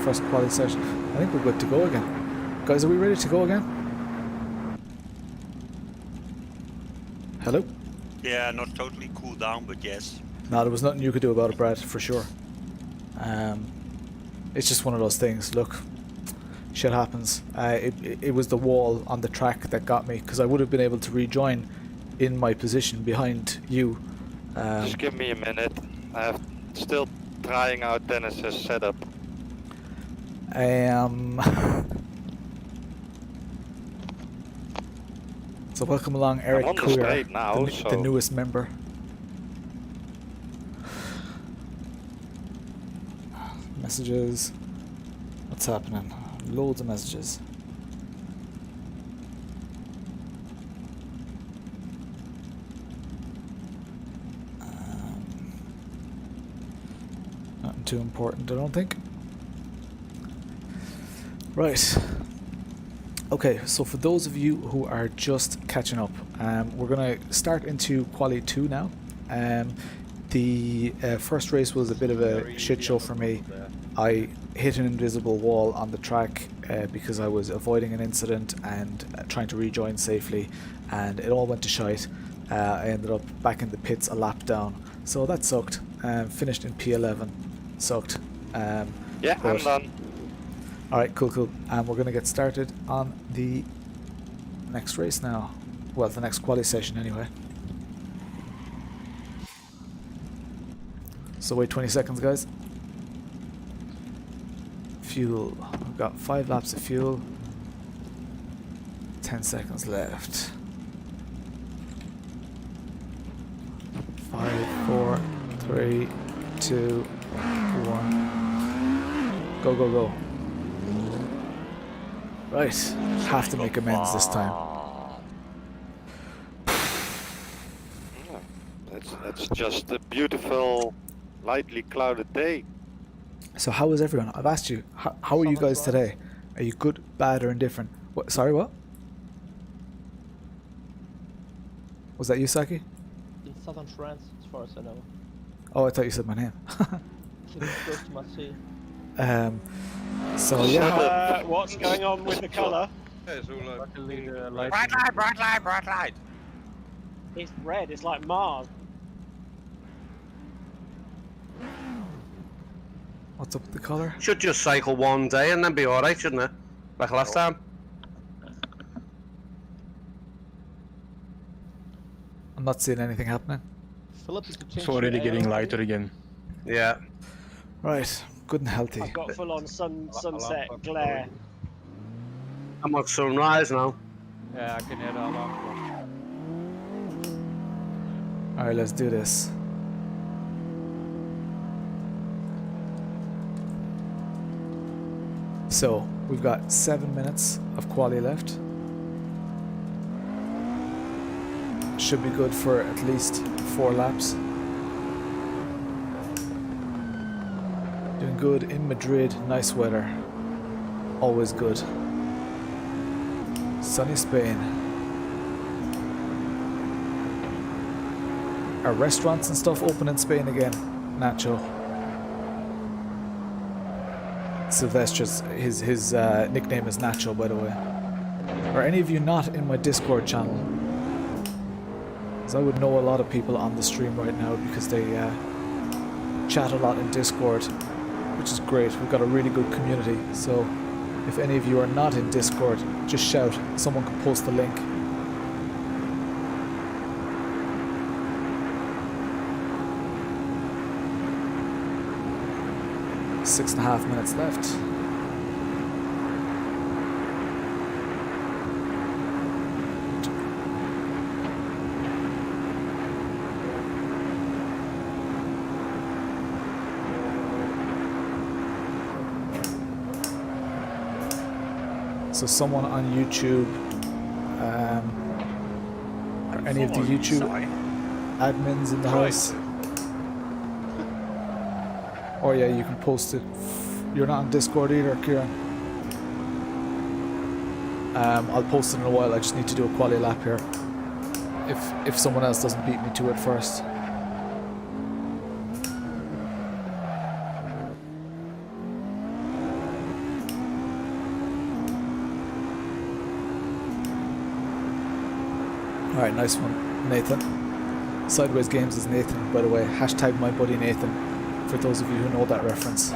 first quali session. I think we're good to go again. Guys, are we ready to go again? Hello? Yeah, not totally cooled down, but yes. No, there was nothing you could do about it, Brad, for sure. It's just one of those things. Look, shit happens. It was the wall on the track that got me, because I would have been able to rejoin in my position behind you. Just give me a minute. I'm still trying out Dennis's setup. So welcome along, Eric I'm on the Cougar, straight now, the newest member. Messages. What's happening? Loads of messages. Nothing too important, I don't think. Right. Okay, so for those of you who are just catching up, we're going to start into Quali 2 now. The first race was a bit of a shit show for me. I hit an invisible wall on the track because I was avoiding an incident and trying to rejoin safely, and it all went to shite. I ended up back in the pits a lap down, so that sucked. finished in P11. Sucked. Yeah, I'm but- done. Alright, cool. And we're going to get started on the next race now. Well, the next quali session anyway. So wait 20 seconds, guys. Fuel. We've got 5 laps of fuel. 10 seconds left. 5, 4, 3, 2, 1. Go. Right, have to make amends this time. That's just a beautiful, lightly clouded day. So how is everyone? I've asked you, how are you guys today? Are you good, bad, or indifferent? What? Sorry, what? Was that you, Saki? In southern France, as far as I know. Oh, I thought you said my name. It's close to my sea. So yeah, What's going on with the colour? It's all over. Luckily, the light. Bright light. It's red. It's like Mars. what's up with the colour? Should just cycle one day and then be alright, shouldn't it? Like last time. I'm not seeing anything happening. Philip, you could change It's already your getting aero. lighter again. Yeah. Right, good and healthy. I've got full-on sunset glare. I'm on sunrise now. Yeah, I can hear the alarm clock. Alright, let's do this. So, we've got 7 minutes of quali left. Should be good for at least 4 laps. Doing good in Madrid, nice weather. Always good. Sunny Spain. Are restaurants and stuff open in Spain again? Nacho. Sylvester's, his nickname is Nacho, by the way. Are any of you not in my Discord channel? Because I would know a lot of people on the stream right now because they chat a lot in Discord, which is great. We've got a really good community. So if any of you are not in Discord, just shout. Someone can post the link. Six and a half minutes left. So someone on YouTube, are any of the YouTube admins in the house? Or yeah, you can post it. You're not on Discord either, Kieran. I'll post it in a while. I just need to do a quali lap here. If someone else doesn't beat me to it first. Alright, nice one, Nathan. Sideways Games is Nathan, by the way. Hashtag my buddy Nathan, for those of you who know that reference.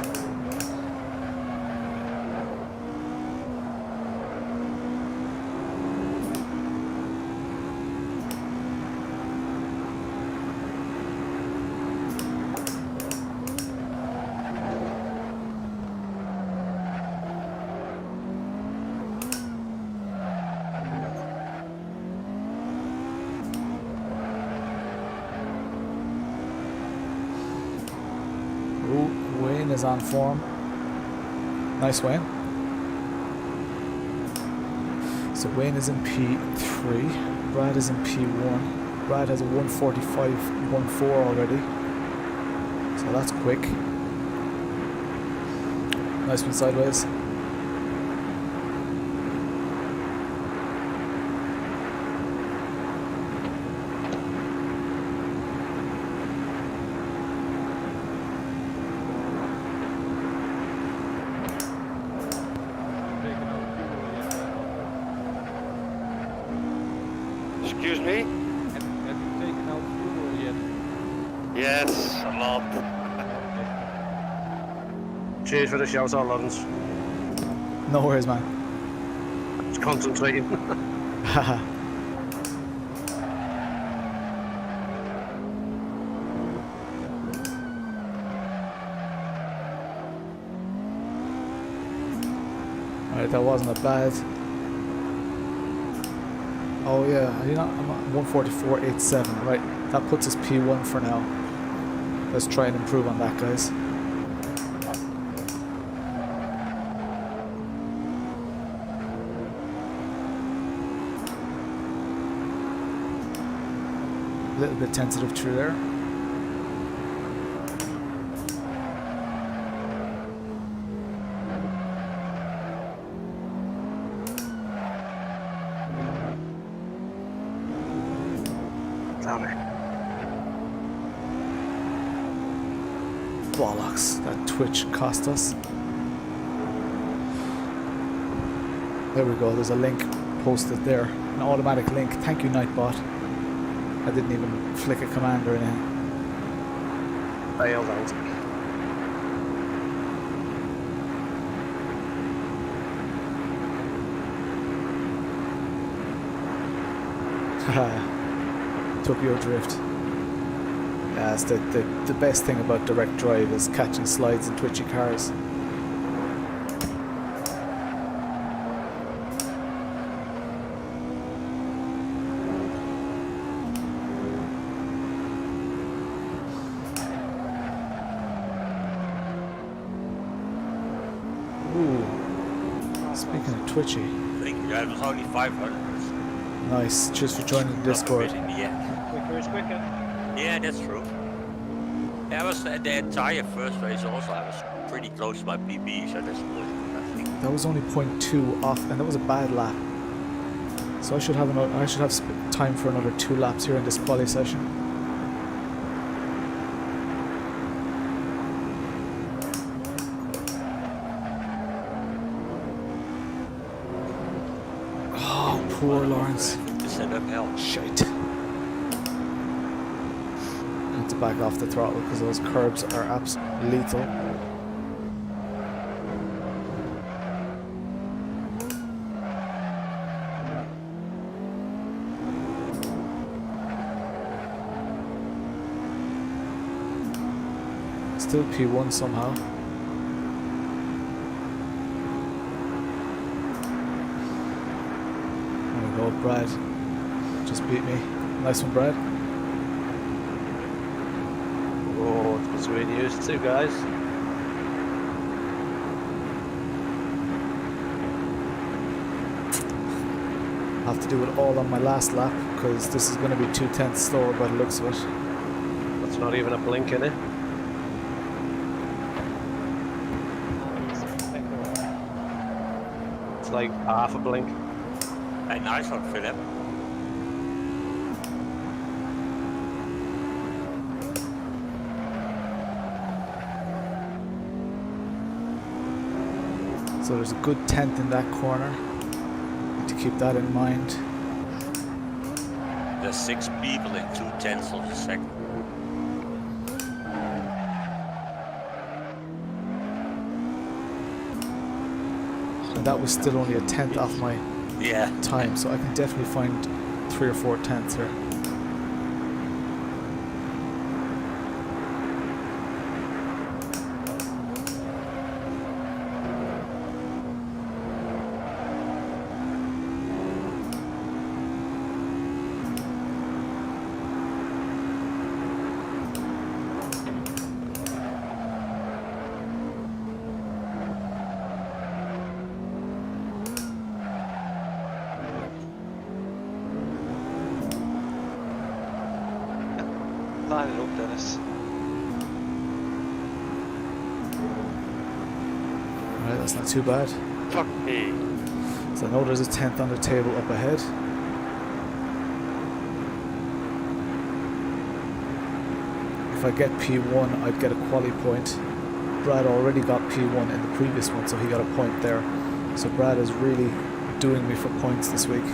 Wayne is on form. Nice, Wayne. So Wayne is in P3. Brad is in P1. Brad has a 1:45.14 already. So that's quick. Nice one, Sideways. Excuse me? Have you taken out fuel yet? Yes, a lot. Cheers for the shout out, Lawrence. No worries, man. Just concentrating. Haha. Alright, that wasn't that bad. Oh yeah, I'm at 144.87, right. That puts us P1 for now. Let's try and improve on that, guys. A little bit tentative through there. Bollocks, that Twitch cost us. There we go, there's a link posted there. An automatic link. Thank you, Nightbot. I didn't even flick a command or anything. Failed out. Haha. Took your drift. Yeah, it's the best thing about direct drive is catching slides in twitchy cars. Ooh. Speaking of twitchy. I think that was only 500. Nice. Cheers for joining the Discord. Quicker is quicker. Yeah, that's true. Yeah, I was at the entire first race also. I was pretty close to my PB, so that's good. I think. That was only 0.2 off, and that was a bad lap. So I should have time for another 2 laps here in this quali session. Oh, poor Lawrence. Set up hell. Shite. I have to back off the throttle because those curbs are absolutely lethal. Still P1 somehow. There we go, Brad. Just beat me. Nice one, Brad. Oh, that's what we're used to, guys. I'll have to do it all on my last lap because this is going to be 2/10 slower by the looks of it. That's not even a blink in it. It's like half a blink. Hey, nice one, Philip. So there's a good 10th in that corner. Need to keep that in mind. There's 6 people in 2/10 of a second. And that was still only a 10th off my time, so I can definitely find 3 or 4 tenths here. Line it up, Dennis. Alright, that's not too bad. Fuck me. So I know there's a 10th on the table up ahead. If I get P1, I'd get a quali point. Brad already got P1 in the previous one, so he got a point there. So Brad is really doing me for points this week.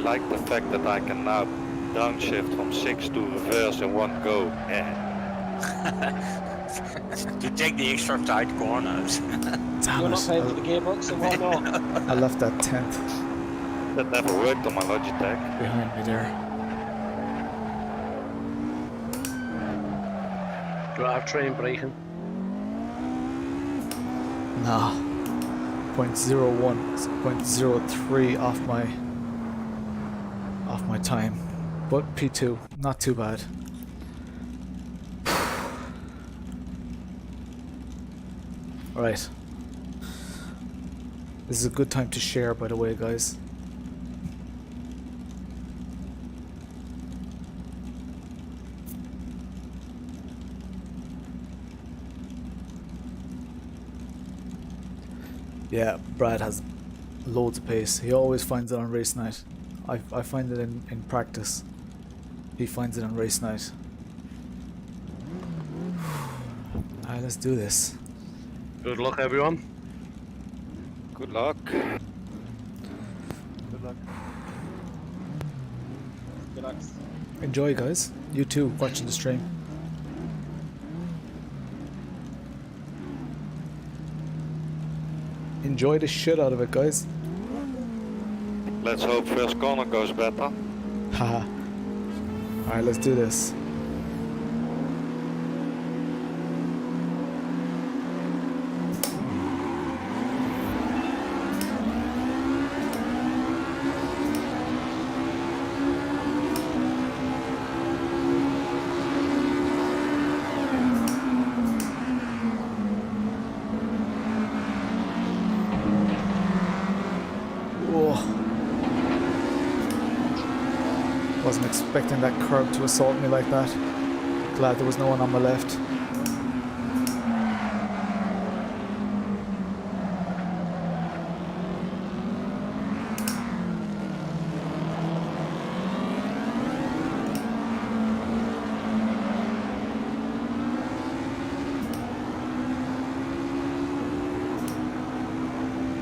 like the fact that I can now downshift from 6 to reverse in one go. Yeah. To take the extra tight corners. Damn You're not it. paying for the gearbox, so why not? I left that 10th That never worked on my Logitech. behind me there. Drivetrain braking. Nah. 0.01, 0.03 off my time. But P2, not too bad. Alright. This is a good time to share, by the way, guys. Yeah, Brad has loads of pace. He always finds it on race night. I find it in practice. He finds it on race night. Alright, let's do this. Good luck, everyone. Good luck. Good luck. Relax. Enjoy, guys. You too, watching the stream. Enjoy the shit out of it, guys. Let's hope first corner goes better. Haha. Alright, let's do this. Wasn't expecting that curb to assault me like that. Glad there was no one on my left.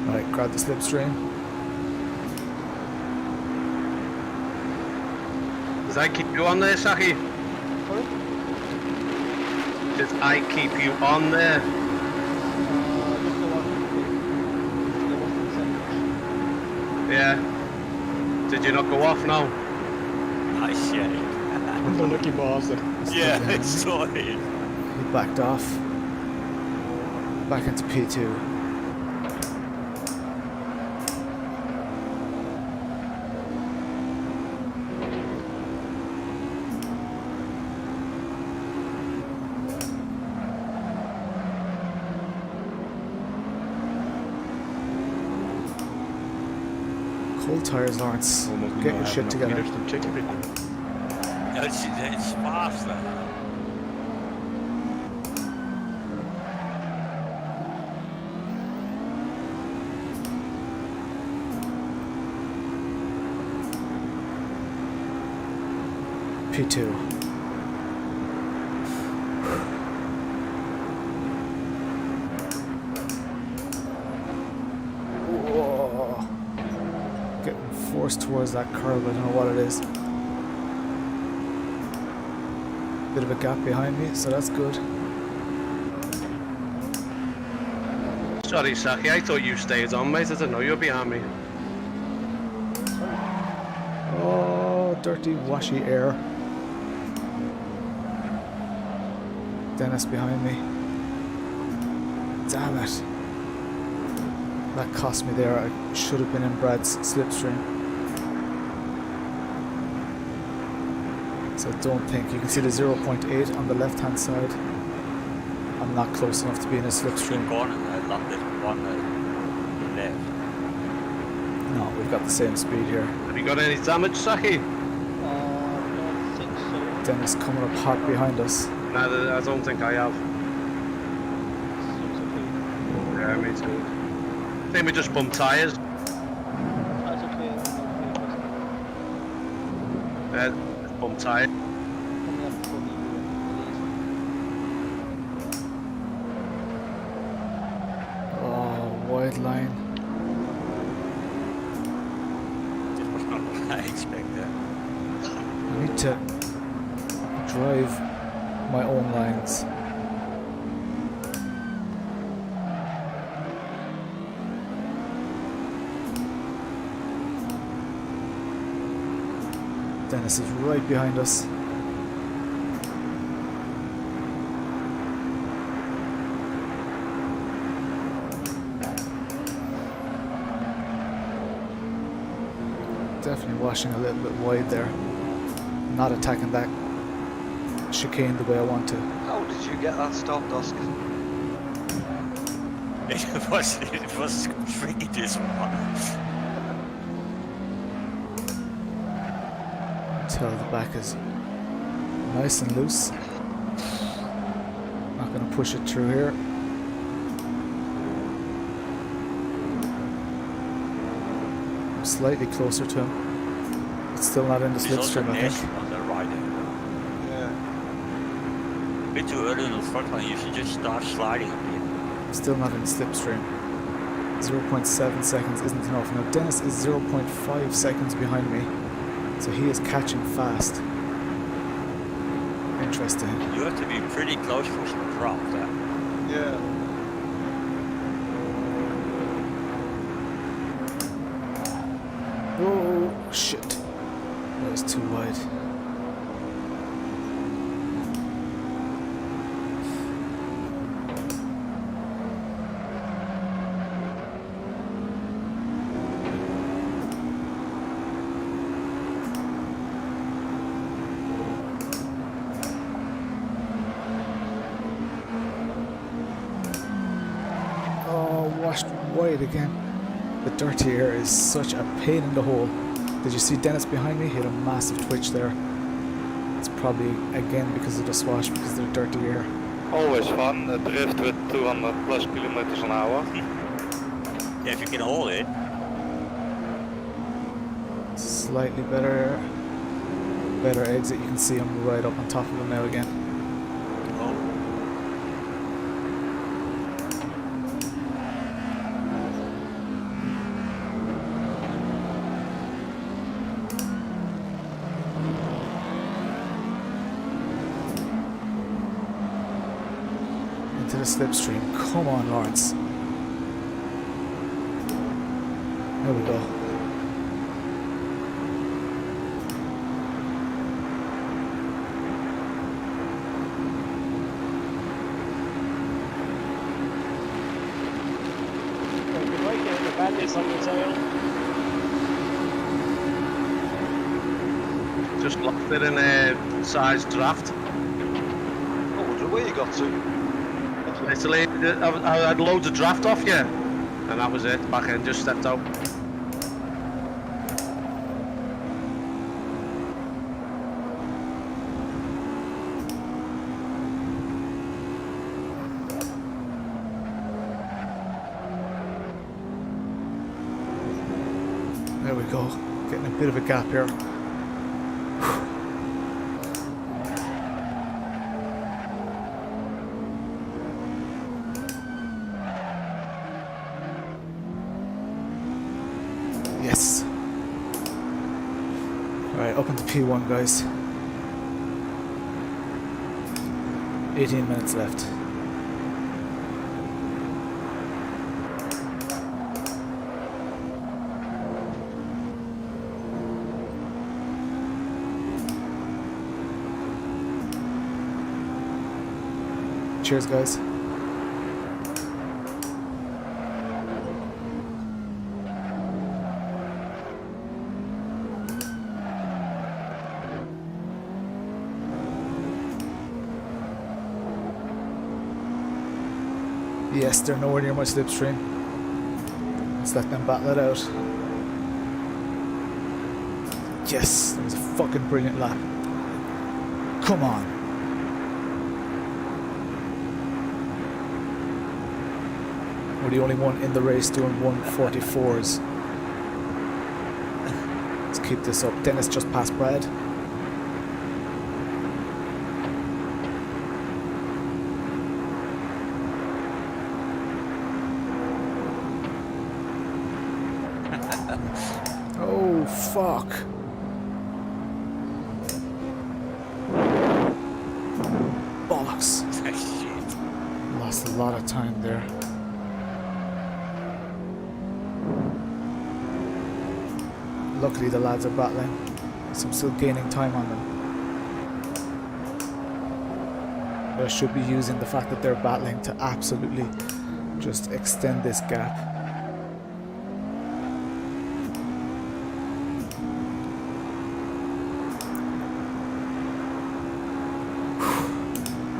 Right, grab the slipstream. Does I keep you on there, Saki? Sorry? Did I keep you on there? Just the one. There wasn't a Yeah. Did you not go off now? Nice, yeah. Unlucky bastard. Yeah, I saw it. He backed off. Back into P2. Cold tires, Lawrence. Almost Get your shit together. To check everything. It's faster. P2. Whoa. Getting forced towards that curb, I don't know what it is. Bit of a gap behind me, so that's good. Sorry, Saki, I thought you stayed on, mate. I didn't know you were behind me. Oh, dirty, washy air. Dennis behind me. Damn it. That cost me there. I should have been in Brad's slipstream. So don't think. You can see the 0.8 on the left hand side. I'm not close enough to be in a slipstream. Corner, not this one left. No, we've got the same speed here. Have you got any damage, Saki? don't think so. Dennis coming up hot behind us. No, I don't think I have. Seems okay. Yeah, me too. I think we just bumped tyres. That's okay. Yeah, just bumped tyres. Coming up for the Oh, wide line. I expect that. I need to drive my own lines. Dennis is right behind us. Definitely washing a little bit wide there. Not attacking that chicane the way I want to. How did you get that stopped, Oscar? It was tricky, this one. Tell the back is nice and loose. Not going to push it through here. I'm slightly closer to him. It's still not in the slipstream, I think. On the right. Yeah. A bit too early on the front line. You should just start sliding a bit. Still not in the slipstream. 0.7 seconds isn't enough. Now Dennis is 0.5 seconds behind me. So he is catching fast. Interesting. You have to be pretty close for some drop there. Yeah. Oh shit. That was too wide. Washed wide again. The dirty air is such a pain in the hole. Did you see Dennis behind me? He had a massive twitch there. It's probably again because of the swash, because of the dirty air. Always fun, a drift with 200 plus kilometers an hour. Yeah, if you can hold it. Slightly better exit. You can see I'm right up on top of him now again. Into the slipstream. Come on, Lawrence. There we go. Good right, getting the bandits on the tail. Just locked it in a size draft. Oh, where you got to? Literally, I had loads of draft off, yeah. And that was it. Back in, just stepped out. There we go. Getting a bit of a gap here. Yes. Alright, up into P1, guys. 18 minutes left. Cheers, guys. Yes, they're nowhere near my slipstream. Let's let them battle it out. Yes, that was a fucking brilliant lap. Come on. We're the only one in the race doing 144s. Let's keep this up. Dennis just passed Brad. Oh, fuck. Bollocks. Shit. Lost a lot of time there. Luckily the lads are battling, so I'm still gaining time on them. But I should be using the fact that they're battling to absolutely just extend this gap.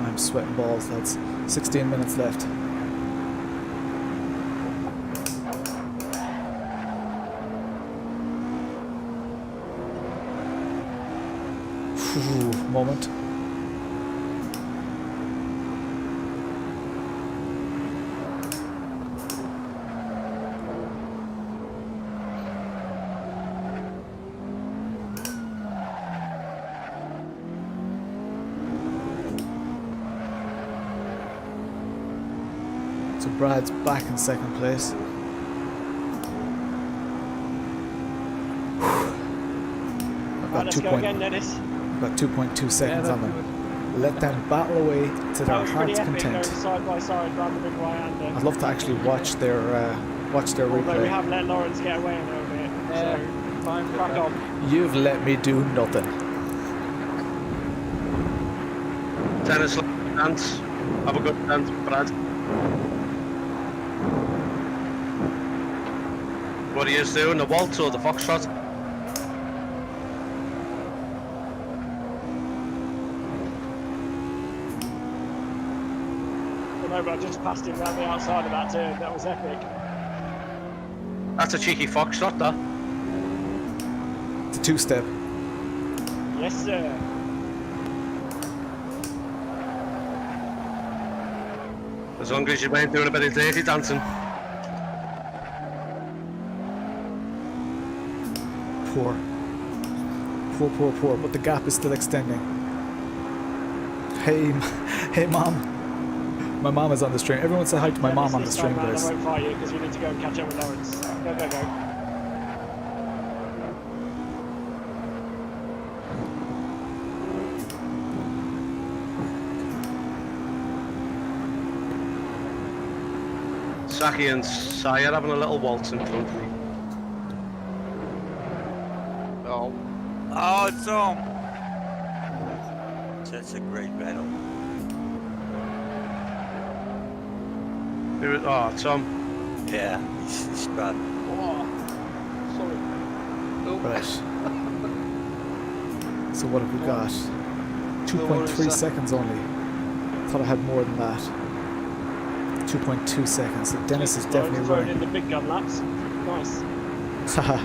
I'm sweating balls, lads. 16 minutes left. Moment. So Brad's back in second place. I've got Let's go again, Dennis. Got 2.2 seconds on them. Let them battle away to their heart's content. Side by side rather than right-hander. I'd love to actually watch their Although we replay. have let Lawrence get away a little bit. So, crack on. You've let me do nothing. Tennis dance. Have a good dance, Brad. What are you doing? The waltz or the foxtrot? But I just passed him round the outside of that turn. That was epic. That's a cheeky foxtrot, that. It's a two-step. Yes, sir. As long as you ain't doing a bit of dirty dancing. Poor. Poor. But the gap is still extending. Hey, Mom. My mom is on the stream. Everyone say hi to my mom on the stream, guys. I won't fight you because we need to go and catch up with Lawrence. Go. Saki and Saya having a little waltz in front of me. Oh. Oh, Tom! That's a great battle. Oh, Tom. Yeah, he's bad. Oh. Sorry. Oh. Right. So what have we got? No worries, 2.3 seconds only. Thought I had more than that. 2.2 seconds. So Dennis is definitely throwing running. in the big gun laps. Nice. Haha. I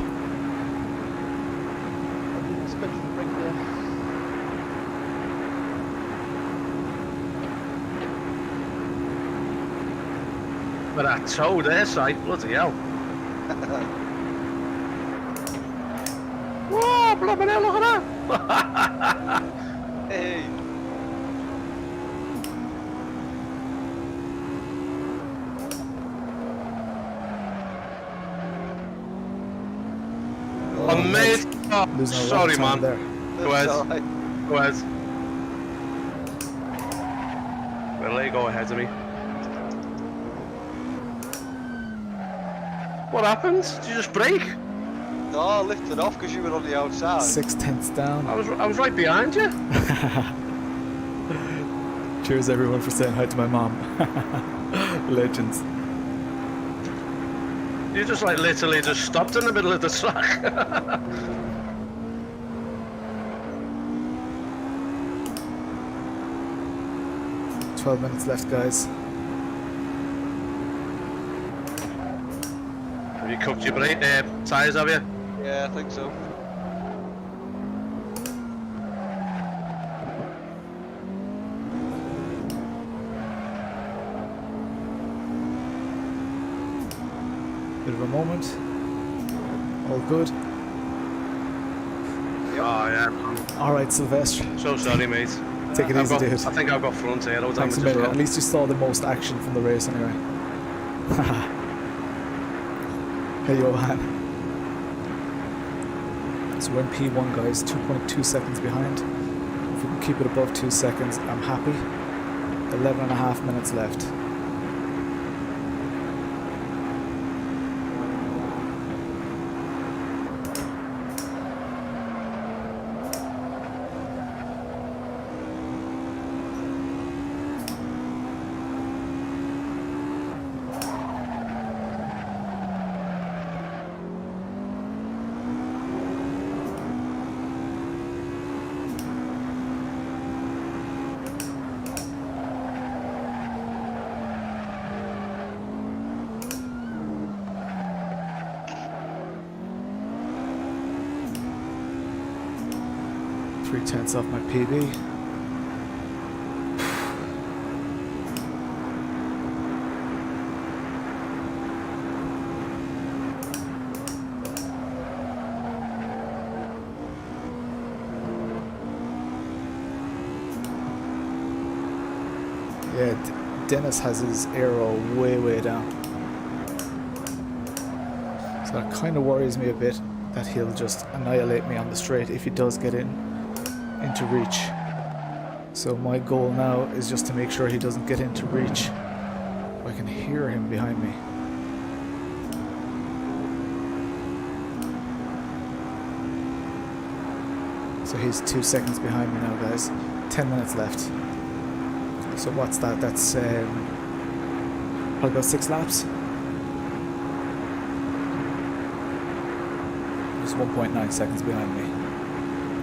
didn't expect you to break there. But that toe there, sight, bloody hell. Whoa, blooming hell, look at that! Hey. Amazing. Oh, Losing a lot sorry, of time man. there. Go ahead. Alright. Go ahead. Well, let you go ahead of me. What happened? Did you just break? No, I lifted off because you were on the outside. 6/10 down. I was right behind you. Cheers everyone for saying hi to my mom. Legends. You just like literally just stopped in the middle of the track. 12 minutes left, guys. Have you cooked your tyres, have you? Yeah, I think so. Bit of a moment. All good. Oh yeah. Alright, Sylvester. So sorry, mate. Take it easy, dude. I think I've got front aero Thanks a damage as million. well. At least you saw the most action from the race anyway. Hey, Johan. So we're in P1, guys, 2.2 seconds behind. If we can keep it above 2 seconds, I'm happy. 11.5 minutes left. Three tenths off my PB. Yeah, Dennis has his aero way down. So that kind of worries me a bit that he'll just annihilate me on the straight if he does get into reach. So my goal now is just to make sure he doesn't get into reach. I can hear him behind me. So he's 2 seconds behind me now, guys. 10 minutes left. So what's that? That's probably about 6 laps. He's 1.9 seconds behind me.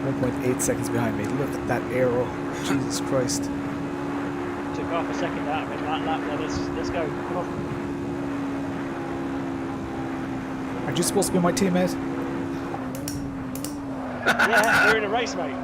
1.8 seconds behind me. Look at that arrow. Jesus Christ. Took half a second out of it. That lap, let's go. Come on. Aren't you supposed to be my teammate? Yeah, we're in a race, mate.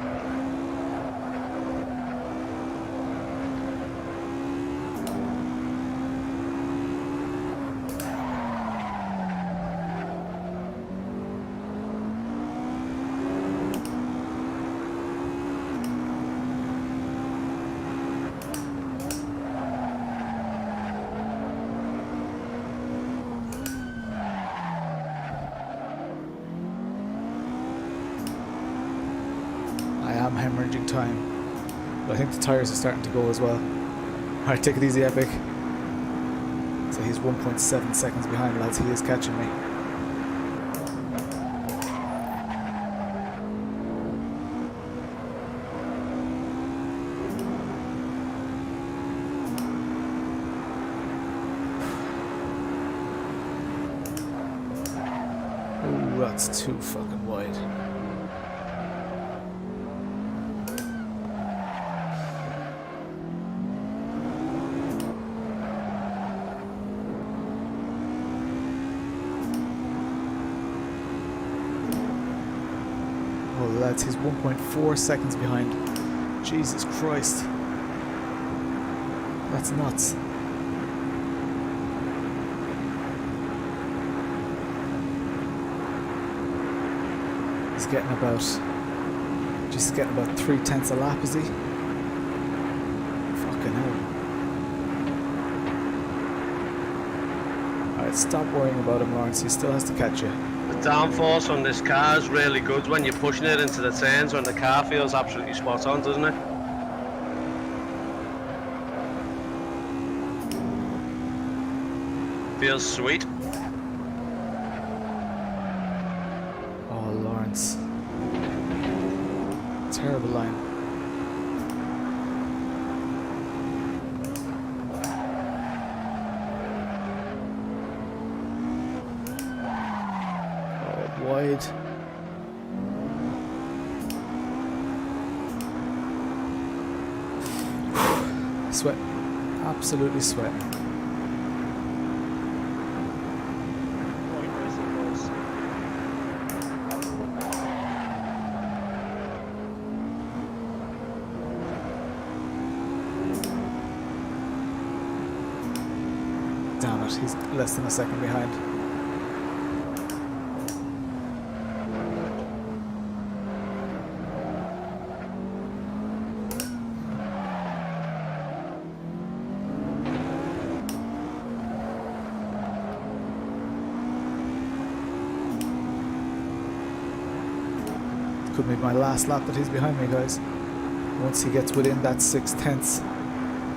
I'm hemorrhaging time. But I think the tires are starting to go as well. Alright, take it easy, Epic. So he's 1.7 seconds behind, lads. He is catching me. Ooh, that's too fucking wide. Lads, he's 1.4 seconds behind. Jesus Christ. That's nuts. He's getting about... just getting about 3 tenths a lap, is he? Fucking hell. Alright, stop worrying about him, Lawrence. He still has to catch you. The downforce on this car is really good when you're pushing it into the turns when the car feels absolutely spot on, doesn't it? Feels sweet. Oh, Lawrence. Terrible line. Wide. Sweat. Absolutely sweating. Damn it, he's less than a second behind. Could be my last lap that he's behind me, guys. Once he gets within that 6 tenths,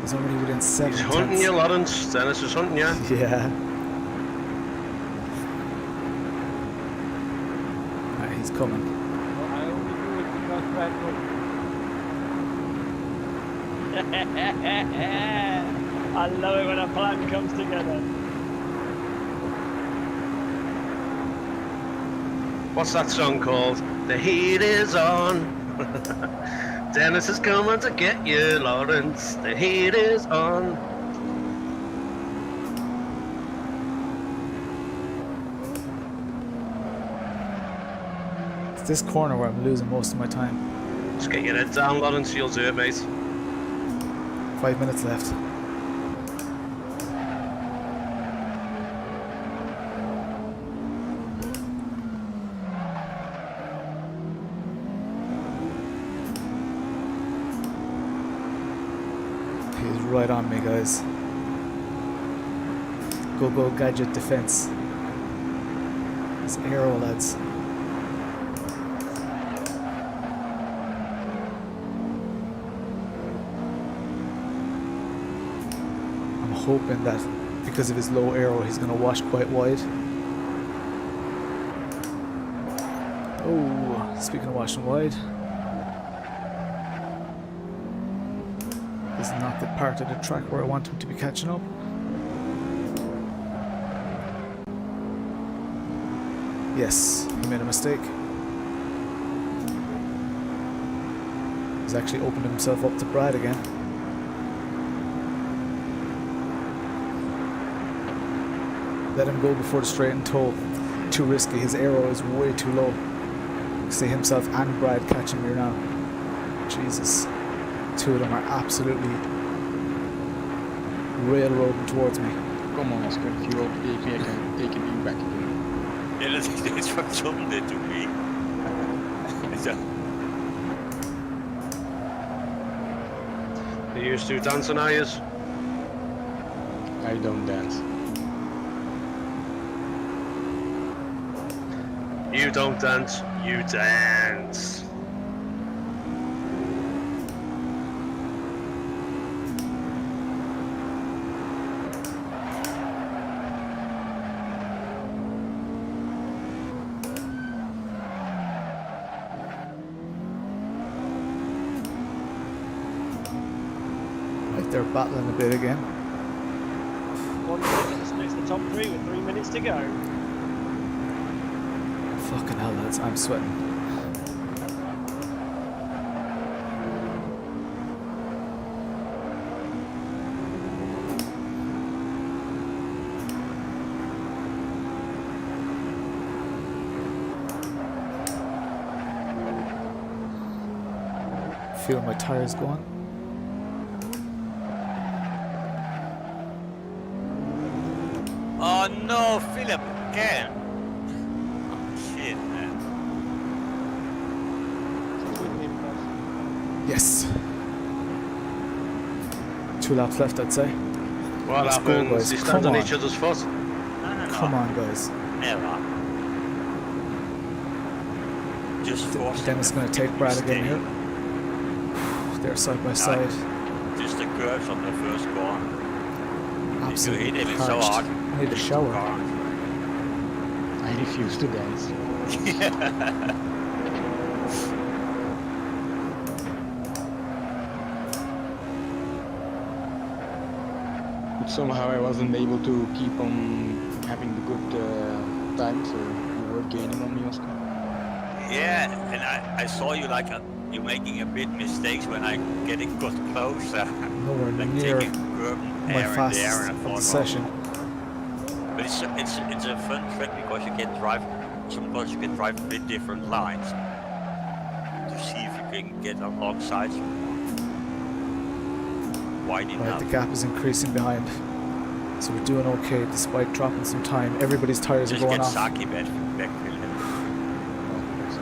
he's already within 7 He's tenths. hunting you, Lawrence. Dennis is hunting you. Yeah. Right, he's coming. Well, I only do it because Brad knows. I love it when a plan comes together. What's that song called? The heat is on. Dennis is coming to get you, Lawrence. The heat is on. It's this corner where I'm losing most of my time. Just get your head down, Lawrence. You'll do it, mate. 5 minutes left. He's right on me, guys. Go gadget defense. It's arrow, lads. I'm hoping that because of his low arrow he's going to wash quite wide. Oh, speaking of washing wide, this is not the part of the track where I want him to be catching up. Yes, he made a mistake. He's actually opened himself up to Brad again. Let him go before the straight and toe. Too risky. His arrow is way too low. See himself and Brad catching me now. Jesus. Two of them are absolutely railroading towards me. Come on, Oscar, if you overtake me, I can take you back again. Yeah, that's what Tom did to me. So, Are you used to dancing, are you? I don't dance. You don't dance, you dance. Like they're battling a bit again. 1 minute, this makes the top 3 with 3 minutes to go. Fucking hell, lads, I'm sweating. Feel my tires going. oh no, Philip again. Oh, shit, man. With him, guys. Yes. 2 laps left, I'd say. What Let's go, happens? guys. They stand Come on on. each other's foot. No. Come on, guys. Never. Just force Dennis them going to to take Brad stay. again here. They're side by side. Just the curves on the first corner. Absolutely You hit him so parched. hard. I need a shower. I refuse to dance. But somehow I wasn't able to keep on having the good time, so you were gaining on me, Oscar. Yeah, and I saw you like you making a bit mistakes when I getting got closer. Nowhere Like near taking curb my here and there, fastest and I of the thought, session. but it's a fun track because you can drive. Sometimes you can drive a bit different lines to see if you can get alongside wide Right, enough. the gap is increasing behind. So we're doing okay despite dropping some time. Everybody's tires are Just going get off. Saki back, Philip. So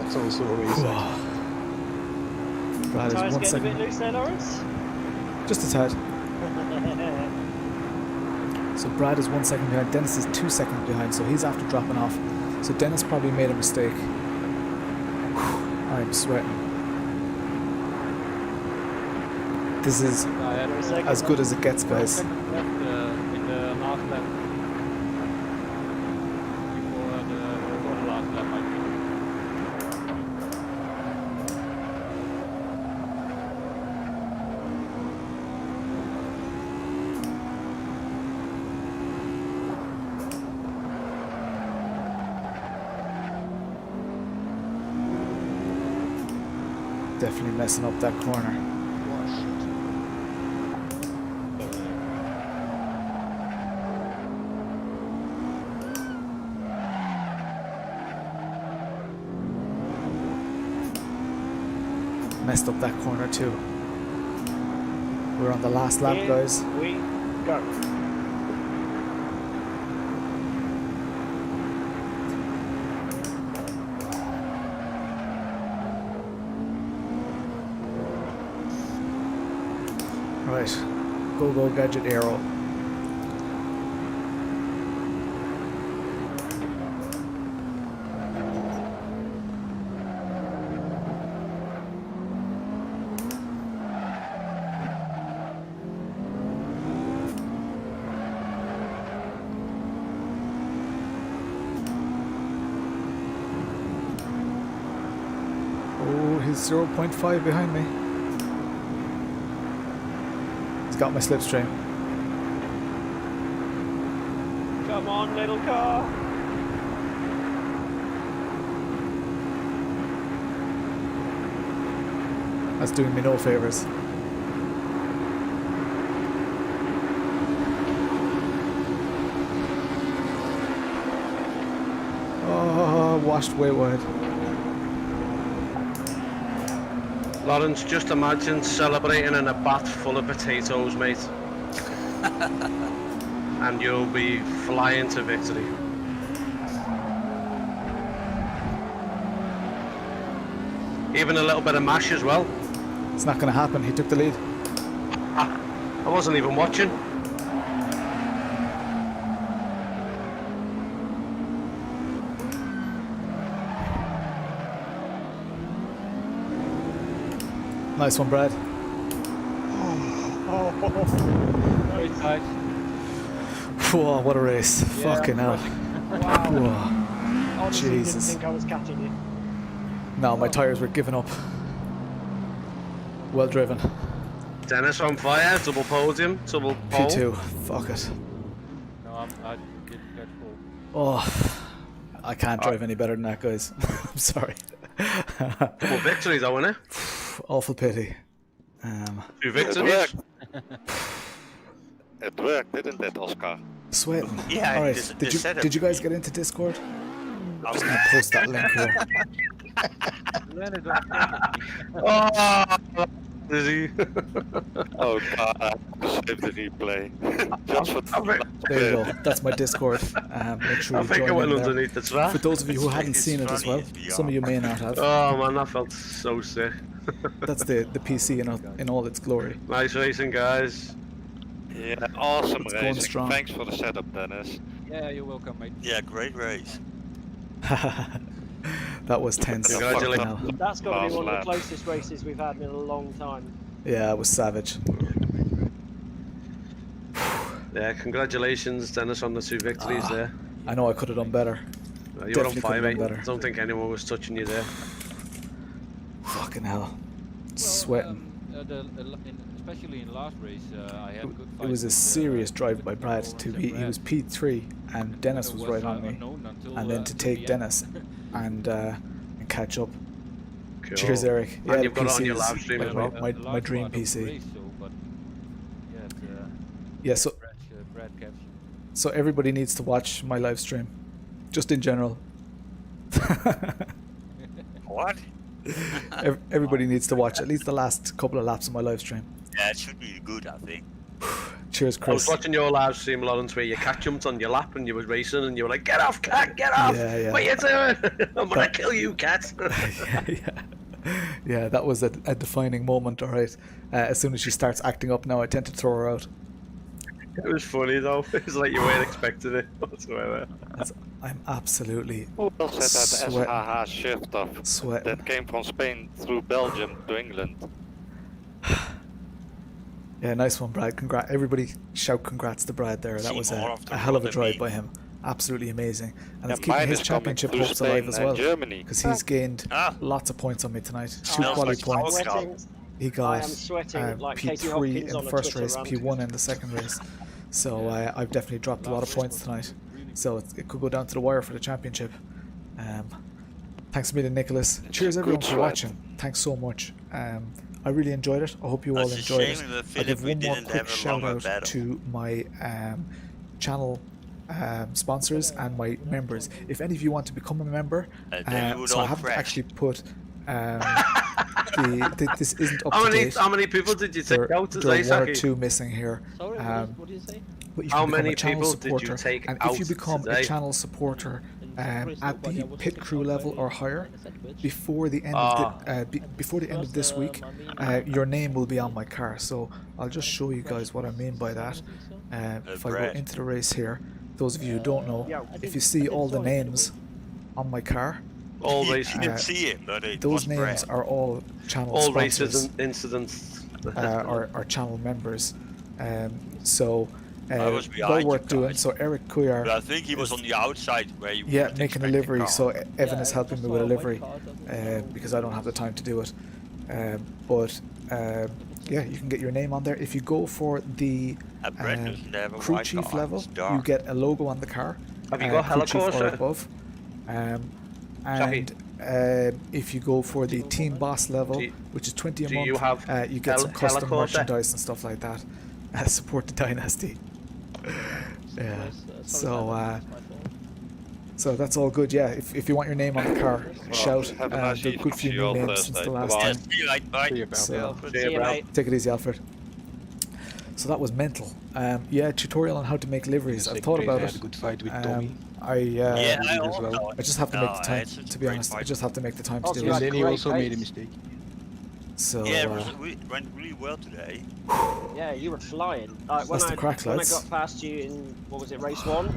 That's also a race. Brad is Tyres 1 getting a second. bit loose there, Lawrence? Just a tad. So Brad is 1 second behind. Dennis is 2 seconds behind, so he's after dropping off. So Dennis probably made a mistake. I'm sweating. This is as good as it gets, guys. Left in the last lap. Before the last lap, I think. Definitely messing up that corner. Messed up that corner too. We're on the last lap, Here guys. we go. Right. Go gadget arrow. Oh, he's 0.5 behind me. He's got my slipstream. Come on, little car. That's doing me no favors. Oh, washed way wide. Lawrence, just imagine celebrating in a bath full of potatoes, mate. And you'll be flying to victory. Even a little bit of mash as well. It's not going to happen. He took the lead. I wasn't even watching. Nice one, Brad. Very tight. Whoa, what a race. Yeah, Fucking hell. Wow. Whoa. Honestly, Jesus. didn't think I was catching you. No, my tyres were giving up. Well driven. Dennis on fire, double podium, double pole. P2. Fuck it. No, I didn't get full. Oh, I can't drive any better than that, guys. I'm sorry. Double victory though, innit? Awful pity. 2 It victories. worked. It worked, didn't it, Oscar? Sweating. Yeah, Alright, this- did this you setup- did you guys get into Discord? I I'm was just gonna post that link here. Landed on Oh, did he? Oh god, I have to save the replay. Just for There you go. That's my Discord. Make sure I you think I join went in there. underneath the track. For those of you who It's- hadn't it's seen it as well, funny, it's some of you may not have. Oh man, that felt so sick. That's the PC in all its glory. Nice racing, guys. Yeah, awesome It's going racing. strong. Thanks for the setup, Dennis. Yeah, you're welcome, mate. Yeah, great race. That was tense. Congratulations. Fucking hell. That's got to be Last one of lap. the closest races we've had in a long time. Yeah, it was savage. Yeah, congratulations, Dennis, on the 2 victories there. I know I could have done better. You were on definitely fire, could've mate. done better. I don't think anyone was touching you there. Fucking hell. Well, Sweating. Especially in last race, I had good It was a fights serious with, drive by Brad Lawrence to and be. He Brad. was P3 and Dennis It was right on me, unknown until, and then to until the take end. Dennis and catch up. Cool. Cheers, Eric. And the you've got it on PC your is live stream as well. My The last dream part of the PC. race, so, but, yeah, Yeah, so Brad captured. so everybody needs to watch my live stream, just in general. What? Everybody needs to watch at least the last couple of laps of my live stream. Yeah, it should be good, I think. Cheers, I was Chris. watching your live stream, Lawrence, where your cat jumped on your lap and you were racing and you were like, "Get off, cat! Get off! Yeah, yeah. What are you doing? I'm gonna kill you, cat!" Yeah, that was a defining moment. All right. As soon as she starts acting up now, I tend to throw her out. It was funny though. It was like you weren't expecting it whatsoever. I'm absolutely Who else had that sweating. SHH shift off Sweating. that came from Spain through Belgium to England? Yeah, nice one, Brad. Congrats. Everybody shout congrats to Brad there. That See was more a, of the a hell of a world than drive me. by him. Absolutely amazing. And Yeah, it's keeping mine his is coming championship through hopes alive Spain as and well. Germany. Because he's gained Ah. lots of points on me tonight. 2 Smells quality like points. Sweating. He I got am sweating like Katie P3 Hopkins in on the a first Twitter race, rant. P1 in the second race. So I've definitely dropped a lot of points tonight. So it could go down to the wire for the championship. Thanks a million, Nicholas. Cheers everyone good for ride. watching. Thanks so much. I really enjoyed it. I hope you all That's a enjoyed it. shame that I'll Philip give we one more didn't quick have a shout longer out battle. to my channel sponsors and my members. If any of you want to become a member, then we would so I all haven't crash. actually put this isn't up How to many date. how many people did you take out There today, are one or Saki? two missing here. Sorry, what did you say? But you How can become many a channel people did you supporter, take and out if you become today? a channel supporter at the pit crew level or higher, before the end before the end of this week, your name will be on my car. So I'll just show you guys what I mean by that. If I go Brad. into the race here, those of you who don't know, if you see all the names on my car, All You races, didn't see him, but it those was names Brad. are all channel all sponsors. races and incidents. Are channel members. So was well behind worth you doing. guys. So Eric Kuyar, But I think he was on the outside where you yeah, wouldn't making a expect livery. car. So Evan is helping me with a livery because I don't have the time to do it. But yeah, you can get your name on there. If you go for the At Brad doesn't have a crew white chief car, level, it's dark. you get a logo on the car. Have you got crew chief or Helicorsa? above. And if you go for the team boss level, which is 20 a do month, you have you get some custom Helicorsa? merchandise and stuff like that. Support the dynasty. Yeah. So that's all good. Yeah. If you want your name on the car, shout. have a nice There are a good few evening. new See you on names since Thursday. the last Bye-bye. time. See you, right, bye. See you, pal. So See you, mate. take it easy, Alfred. So that was mental. Yeah, tutorial on how to make liveries. I've thought about I had a it. good fight with Tommy. I Yeah, I as also. well. I just have to make the No, time. it's To be a great honest, I fight. just have to make the time to Also, do you And it. had then he great also made a pace. mistake. So Yeah, it went really well today. Yeah, you were flying. When That's the crack, when I lads. got past you in, what was it, race 1?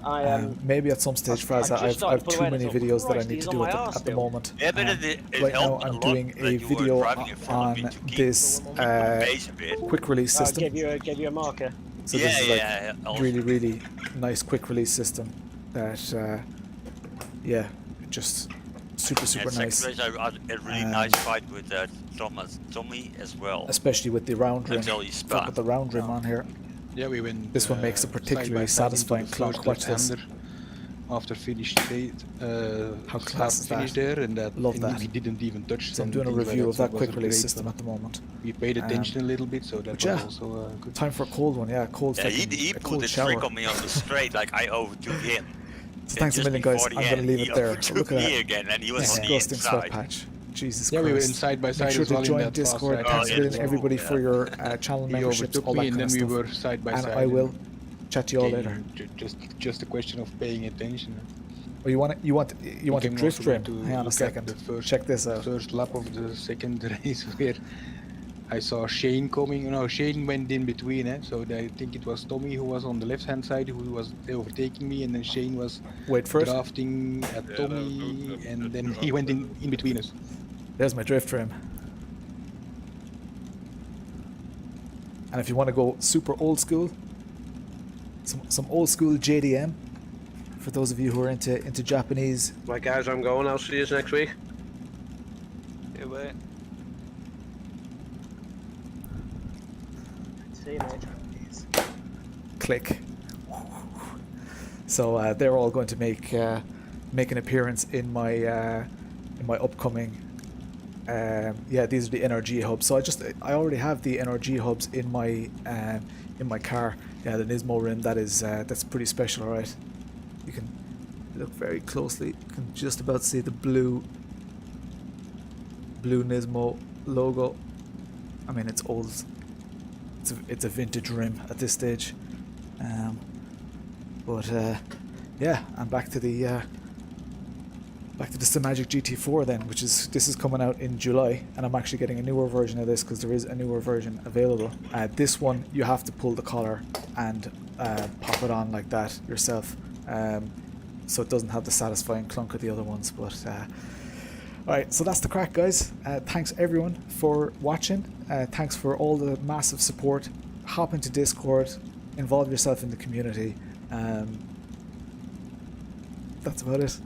I maybe at some stage, I Fraz, just I've started too pulling many away and I videos thought, that I Christ, need he's to on do my at arse the still. moment. Yeah, but Um, it right now helped a I'm lot doing that a you were video driving in front of me on to keep this the pace a bit. quick release system. gave you a marker. So Yeah, this is like yeah, also. really nice quick release system that yeah, just super And nice. second race, I had a really nice fight with Tommy as well. Especially with the round rim. Until he Fuck spun. with the round rim on here. Yeah, we went. This one makes a side particularly by side into satisfying the clock. first Watch this. left-hander After finished straight, How class is finish that? there, and that Love and that. we didn't even touch. So I'm doing a anything like review of so that it was quick a release great system one. at the moment. We paid attention a little bit, so that but was yeah. also good. Time for a cold one, yeah, cold Yeah, fucking, he a pulled cold the shower. trick on me on the straight, like I overtook him. So thanks a Just million, guys. before I'm the gonna end, leave he it there. overtook Look at me that again, and he was on the disgusting sweat inside. patch. Jesus Yeah, we were Christ. in side by side Make sure as well to in join that fast Discord. ride. Thanks Oh, a yeah, million, everybody, for your channel He memberships, overtook all that me, and kind then of we stuff. were side by And side. I will chat to you all Okay, later. Just a question of paying attention. Oh, you want a came drift also rim? to Hang on a look at second. the first- Check this out. First lap of the second race where I saw Shane coming. No, Shane went in between. So I think it was Tommy who was on the left-hand side who was overtaking me, and then Shane was Wait for it. drafting at Yeah, that was Tommy, good, and good then draft. he went in between us. There's my drift rim. And if you want to go super old school, some old school JDM, for those of you who are into Japanese. Right, guys, I'm going. I'll see you next week. Hey, wait. See you, mate. Click. So they're all going to make an appearance in my upcoming. Yeah, these are the NRG hubs. So I already have the NRG hubs in my car. Yeah, the Nismo rim, that's pretty special. All right, you can look very closely. You can just about see the blue Nismo logo. I mean, it's old it's a vintage rim at this stage. But yeah, I'm back to the Magic GT4 then, this is coming out in July, and I'm actually getting a newer version of this because there is a newer version available. This one you have to pull the collar and pop it on like that yourself, so it doesn't have the satisfying clunk of the other ones. But alright, so that's the crack, guys. Thanks everyone for watching. Thanks for all the massive support. Hop into Discord, involve yourself in the community. That's about it.